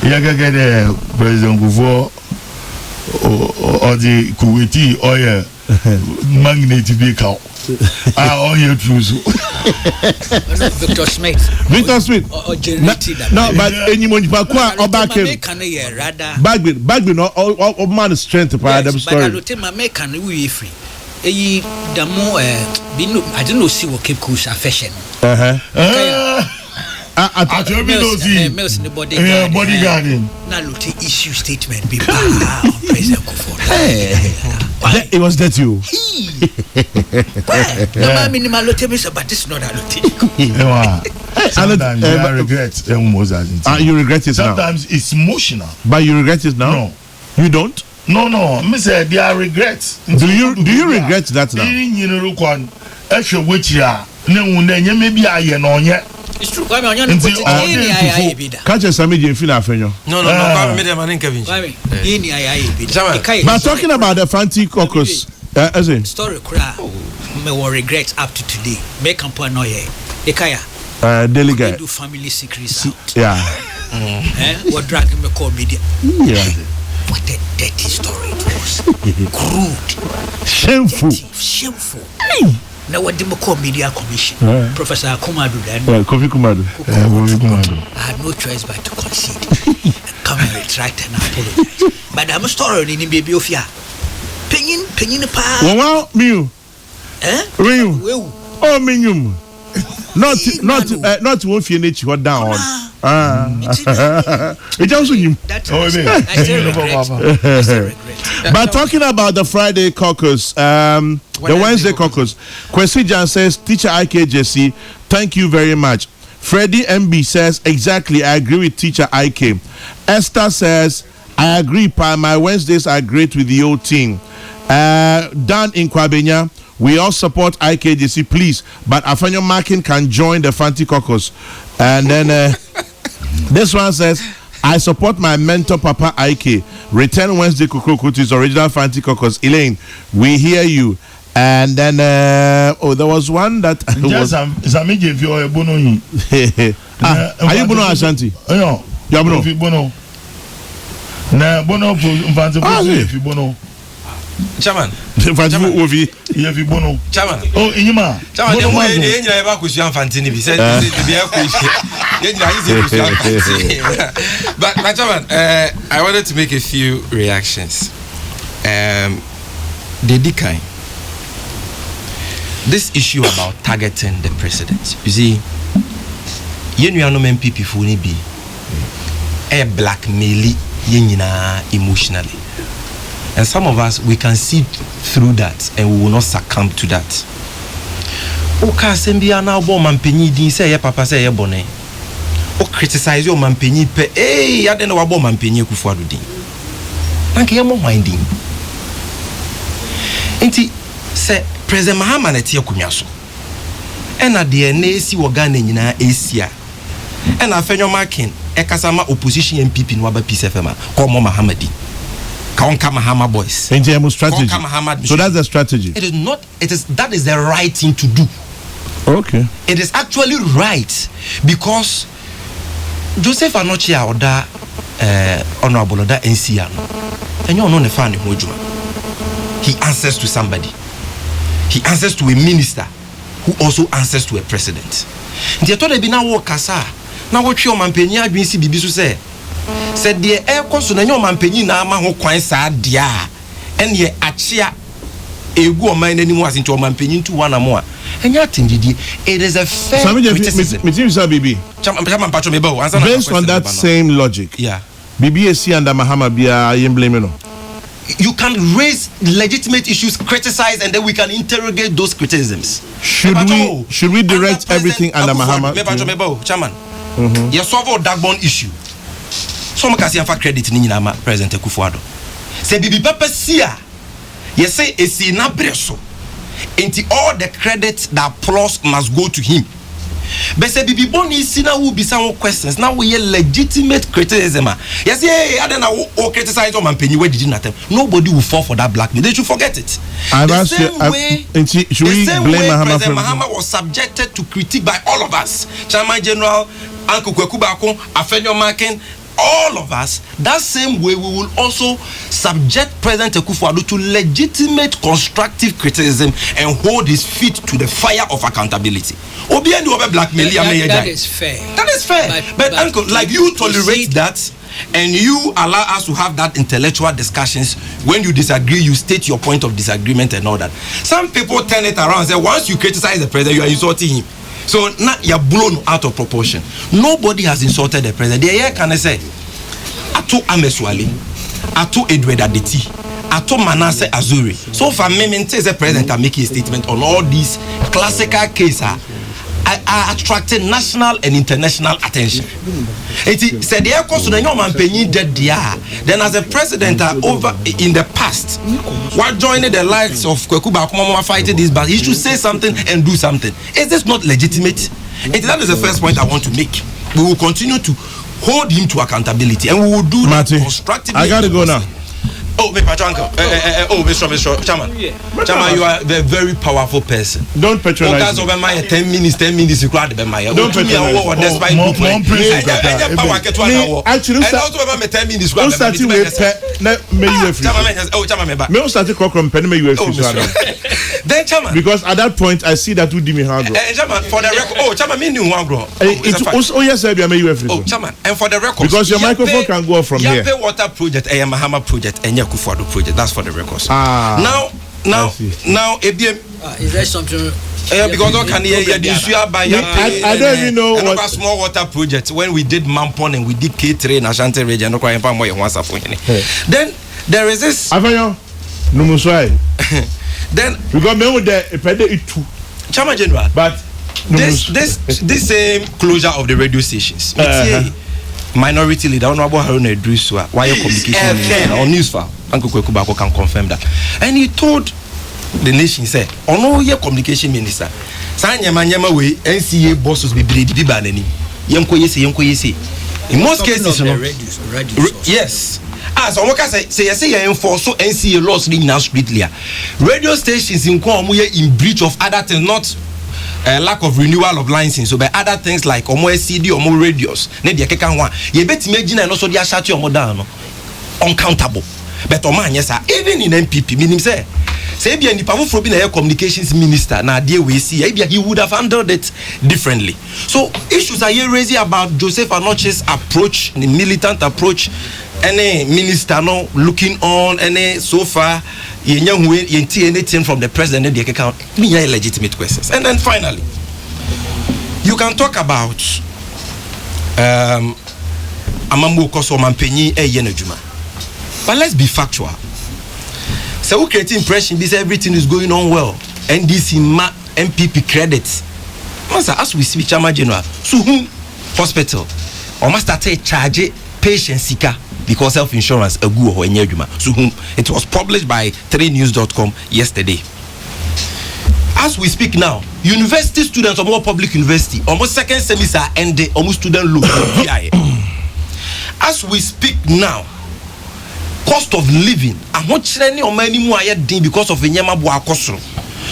you can get President Kufo or the Kuwaiti oil magnate vehicle. All your truths. Victor Smith. No, but anyone or back in Bagbin or man strength to part of the story. I don't make can we free. The more I don't know see what Cape Coast affection. At your mills in the bodyguarding. Now look to issue statement be President Kufo. It was that you. No, minimal lotemis, but it's not a lote. Sometimes I regret you regret it now. Sometimes it's emotional. But you regret it now? No. You don't? No. Me say there are regrets. Do you regret that now? ne hu na enye maybe aye na onye. It's true. Why me onye no put it in Catch a Sammy Jane Fina Fenyo. No, come me them and Kevin. Why me? In But talking about the Fanti caucus, as in story cry, me will regret up to today. Make campo no ye. Ekaya. Delegate. Do family secrets out. Yeah. What drag me call media. Yeah. What a dirty story it was. Crude. Shameful. Now what did call media commission? Professor Kumadu then. Kofi Kumadu. I had no choice but to concede. Come and retract and apologize. But I'm a story in baby of ya. Penny pa. Wow, me. Ring. Oh, minimum. Not one few nature down. It also you. I still regret. But talking about the Friday caucus, the Wednesday caucus, Kwesi Jan says, Teacher IKJC, thank you very much. Freddie MB says, exactly, I agree with Teacher IK. Esther says, I agree, Pa. My Wednesdays are great with the old team. Dan in Kwabenya, we all support IKJC, please. But Afanyo Markin can join the Fanti caucus. And then this one says, I support my mentor, Papa IK. Return Wednesday Kokrokoo to his original Fanti caucus. Elaine, we hear you. And then, there was one that was. Are you Bono Ashanti? No. You are Bono. Na Bono Fanti Bono. Chairman. Bono. Chairman. Oh, Inyima. Chairman, they never could see Fantini. He said, but Chairman, I wanted to make a few reactions. The decline. This issue about targeting the president. You see, you know MPP for be a blackmail emotionally. And some of us, we can see through that and we will not succumb to that. Okay, Sembia now bo mampenyi din say papa say ye bone. O criticize your mampenyi pe ya den wa bo mampenyi Kufuor din. Anke ye mo minding. Enti say President Mahama na tie akumya so. Ena de na esi wo Ghana nyina esia. Ena afenyo marking e kasama opposition MPP no aba peace FM ko mo Mahama din. Mahama boys. Strategy. So that's the strategy. It is not. That is the right thing to do. Okay. It is actually right because Joseph Anochia Oda Honorable Oda NCA. And you know the fan he answers to somebody. He answers to a minister who also answers to a president. The thought they be now work kasa. Now what your man penya adwinsi bibi so say. Said the air cost na your man penny na ma ho kwan sa dia and ye achia egu o man ani mu asin to man penny to one more and ya tindidi it is a fair criticism. Based on that same logic, yeah, BBAC and Mahama bia yem blame no. You can raise legitimate issues, criticize, and then we can interrogate those criticisms. Should we direct everything under Mahama? Chairman, you solve that bond issue. Some can see credit in President Kufuor. Say Bibi Papa Sia. You say it's in Abreso. Into all the credit that plus must go to him. But say Bibi Boni Sina will be some questions. Now we hear legitimate criticism. Yes, I don't know criticize on Penny where did not. Nobody will fall for that blackmail. They should forget it. The same way President Mahama was subjected to critique by all of us. Chairman General, Uncle Kwekubako, Afenyo Markin, all of us, that same way we will also subject President Kufuor to legitimate constructive criticism and hold his feet to the fire of accountability. That is fair. That is fair. But Uncle, like you tolerate that and you allow us to have that intellectual discussions. When you disagree, you state your point of disagreement and all that. Some people turn it around and say once you criticize the president, you are insulting him. So now you're blown out of proportion. Nobody has insulted the president. The year can I say, Ato Ameswali, Ato Edward Adeti, Ato Manasseh Azuri. So for me, the president are making a statement on all these classical cases. are attracting national and international attention. It said the course of the Norman Penny dead then as a president over in the past, while joining the likes of Kwekuba Kumama fighting this, but he should say something and do something. Is this not legitimate? And that is the first point I want to make. We will continue to hold him to accountability, and we will do that constructively. I gotta go now. Oh, Mr. Uncle. Mr. Chairman. Chairman, you are a very powerful person. Don't patronize me. Over my 10 minutes, you cried about my. Don't patronize me. Actually, and also over my 10 minutes. Don't start with Then, Chairman. Because at that point, I see that you did me hard. Chairman, for the record, oh, Chairman, me new one grow. Oh, yes, I am a Oh, Chairman, and for the record, because your microphone can go from here. Yape water project, I am a Hammer project, and Yakufuado project. That's for the records. Now, is there something? Because I can hear the issue by I don't even know what small water project when we did Mampon and we did K3 in Ashanti region. Then there is this. Then we got me with the Chairman General, but this same closure of the radio stations. Minority leader Honorable Haruna Idriswa, why communication minister on news file, Uncle Kwekubako can confirm that, and he told the nation, said, "On all your communication minister, Sanyama way NCA bosses be banning. Yemko yesi. In most cases, yes." As Omoka say enforce so NCA laws now strictly. Radio stations in breach of other things, not lack of renewal of license. So by other things like CD or more radios. Ne dia keka one. You bet imagine and also dia shati or down uncountable. But yes, even in MPP, meaning say be any powerful being a communications minister now dear we see he would have handled it differently. So issues are here raising about Joseph Anoche's approach, the militant approach. Any minister no looking on any so far anything from the president they account me legitimate questions. And then finally you can talk about amambo koso mampenyi yenejuma, but let's be factual. So we create impression this everything is going on well and this MPP credits as we speak Chairman General Suhum Hospital or must start charge patient seeker because self-insurance a go or so it was published by 3news.com yesterday. As we speak now, university students or more public university almost second semester and they almost student loan. As we speak now, cost of living and what training or many more because of the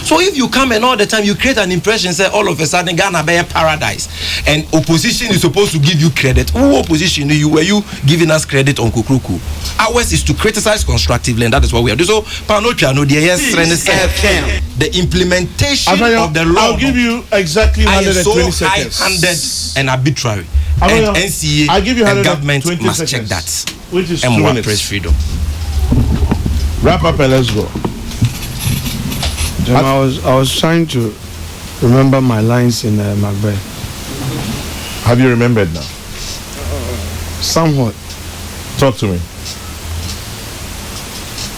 so if you come and all the time you create an impression, say all of a sudden Ghana be a paradise, and opposition is supposed to give you credit. Who opposition were you giving us credit on Kokrokoo? Ours is to criticize constructively, and that is what we are doing. So the implementation of the law. I'll give you exactly 120 so seconds. High-handed and arbitrary. And NCA I'll give you and government must seconds, check that. Which is and more press freedom. Wrap up and let's go. I was trying to remember my lines in Macbeth. Have you remembered now? Somewhat. Talk to me.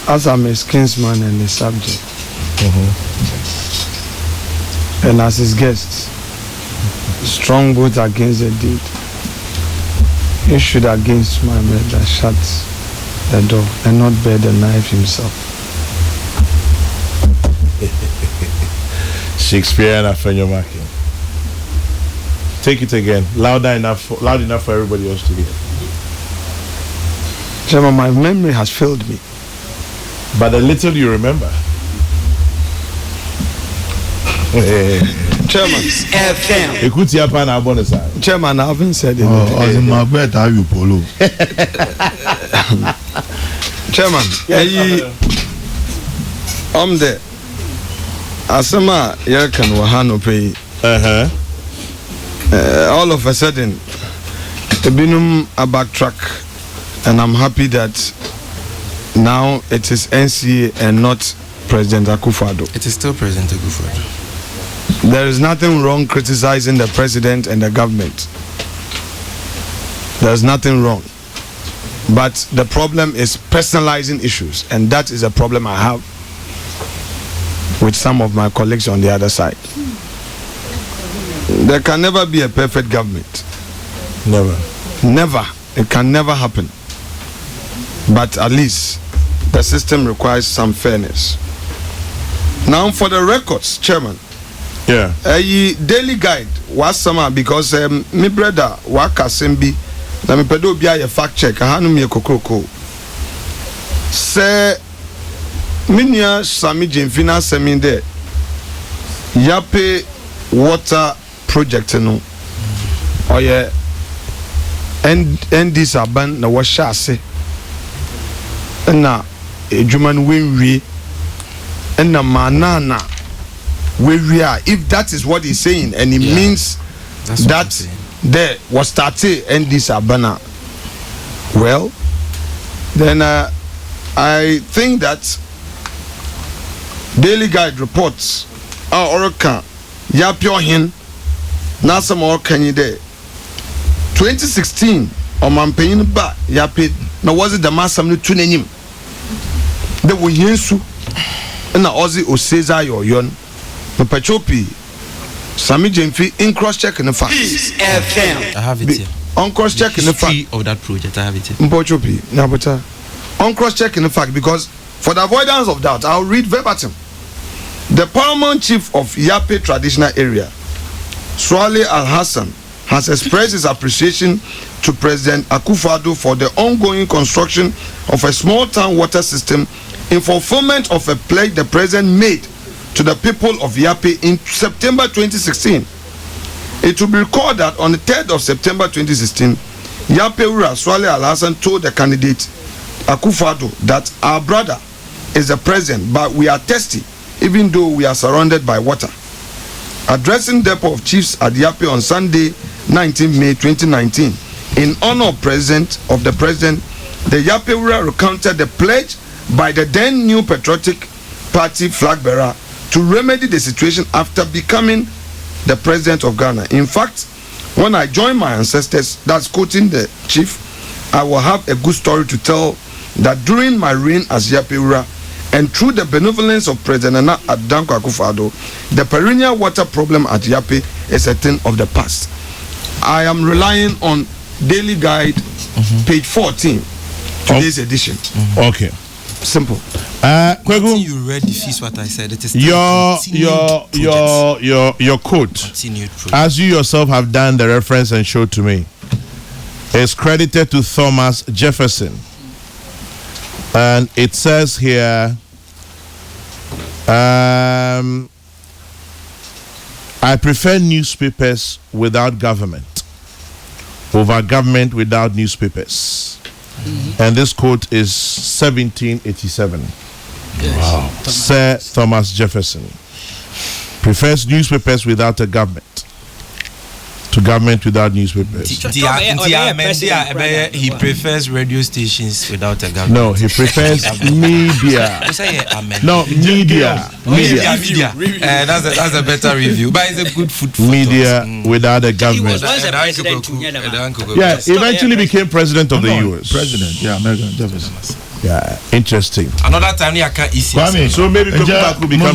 As I'm a kinsman and a subject, and as his guest, strong vote against the deed, issued against my man that shuts the door and not bear the knife himself. Shakespeare and Afenyo Marking. Take it again, loud enough for everybody else to hear. Chairman, my memory has failed me. But the little you remember. Chairman, Chairman, I haven't said anything. Oh, as in my bed, how you polo? Chairman, I'm there. Asama Yerkan Wahano pay. All of a sudden, the binum a backtrack, and I'm happy that now it is NCA and not President Akufo-Addo. It is still President Akufo-Addo. There is nothing wrong criticizing the president and the government. There is nothing wrong. But the problem is personalizing issues, and that is a problem I have with some of my colleagues on the other side. There can never be a perfect government. Never. It can never happen. But at least the system requires some fairness. Now for the records, Chairman. Yeah. A daily guide was summer because my brother Wakasembi, na me pedo bia ye fact check. Hanu me Kokrokoo. Se minia Sami Jemfina seminde Yape water project no. Oye ND Saban na washase. Na ejuman winwi na manana wewia. If that is what he's saying and it means that there was started ND Sabana, well then I think that daily guide reports Oroka Yapio Hin Nasa more can you there 2016 on Mampain ba Yapid na was it the massam no tunenim the wo yensu na Ozzy Oseza yo yon no pachopi Sami Jemfi in cross check in the fact I have it here. On cross check in the fact of that project, I have it here. Mpochopi Nabota on cross check in the fact, because for the avoidance of doubt I'll read verbatim. The paramount chief of Yape traditional area, Swale Al Hassan, has expressed his appreciation to President Akufo-Addo for the ongoing construction of a small town water system in fulfillment of a pledge the president made to the people of Yape in September 2016. It will be recalled that on the 3rd of September 2016, Yape Ura Swale Al Hassan told the candidate Akufo-Addo that our brother is the president, but we are thirsty even though we are surrounded by water. Addressing depot of chiefs at Yape on Sunday, 19 May 2019, in honor of the president, the Yape Ura recounted the pledge by the then new patriotic party flag bearer to remedy the situation after becoming the president of Ghana. In fact, when I join my ancestors, that's quoting the chief, I will have a good story to tell that during my reign as Yape Ura, and through the benevolence of President Nana Adanko Akufo-Addo, the perennial water problem at Yape is a thing of the past. I am relying on Daily Guide, page 14, today's edition. Okay. Simple. Kwegu, You read the fees what I said. It is your quote, as you yourself have done the reference and showed to me, is credited to Thomas Jefferson. And it says here, I prefer newspapers without government over government without newspapers. And this quote is 1787. Wow. Sir Thomas Jefferson prefers newspapers without a government to government without newspapers. He prefers radio stations without a government. No, he prefers media. No, media. That's a better review, but it's a good food for media without a government. Yeah, eventually became president of the US. President, yeah, American Jefferson. Yeah, interesting. Another time I can't easy. So maybe Kokrokoo could become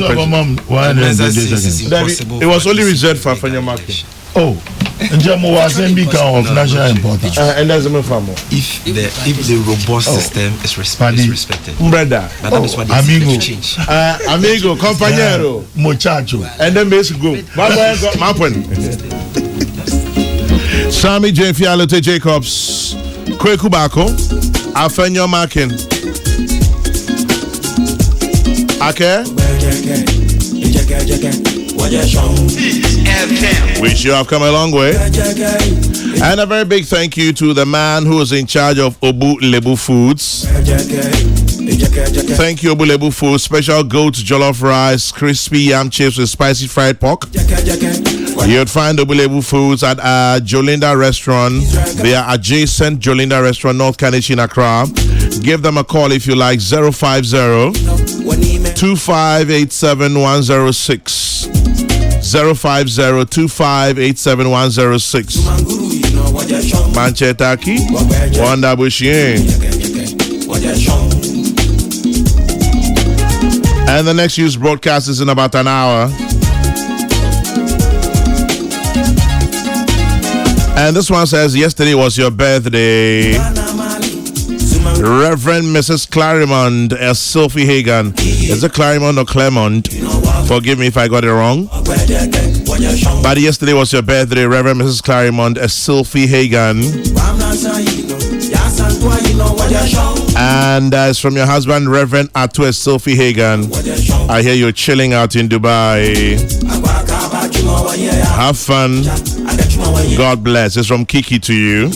president. It was only reserved for Afanya Market. Oh, Njamo was of national importance. And that's the farmer. If the robust system is respected. Brother. That is what amigo. Change. Amigo, compañero. Muchacho. And then basic go. Mappen. Sami Jemfialote Jacobs. Kweku Bako. Afenyo Markin. Okay? Which you have come a long way. And a very big thank you to the man who is in charge of Obu Lebu Foods. Thank you, Obu Lebu Foods. Special goat jollof rice, crispy yam chips with spicy fried pork. You'd find Obu Lebu Foods at Jolinda Restaurant. They are adjacent Jolinda Restaurant, North Kanichi in Accra. Give them a call if you like, 050-2587-106. 050-2587-106. Manchetaki, Wanda Bushin. And the next news broadcast is in about an hour. And this one says, yesterday was your birthday. Reverend Mrs. Claremont, Sophie Hagan. Is it Claremont or Claremont? Forgive me if I got it wrong. But yesterday was your birthday, Reverend Mrs. Claremont, Sophie Hagan. And it's from your husband, Reverend Atu Sophie Hagan. I hear you're chilling out in Dubai. Have fun. God bless. It's from Kiki to you.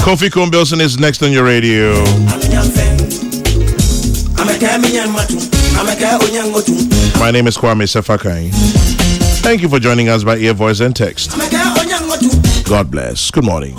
Kofi Kumbilson is next on your radio. My name is Kwame Sefakai. Thank you for joining us by ear, voice, and text. God bless. Good morning.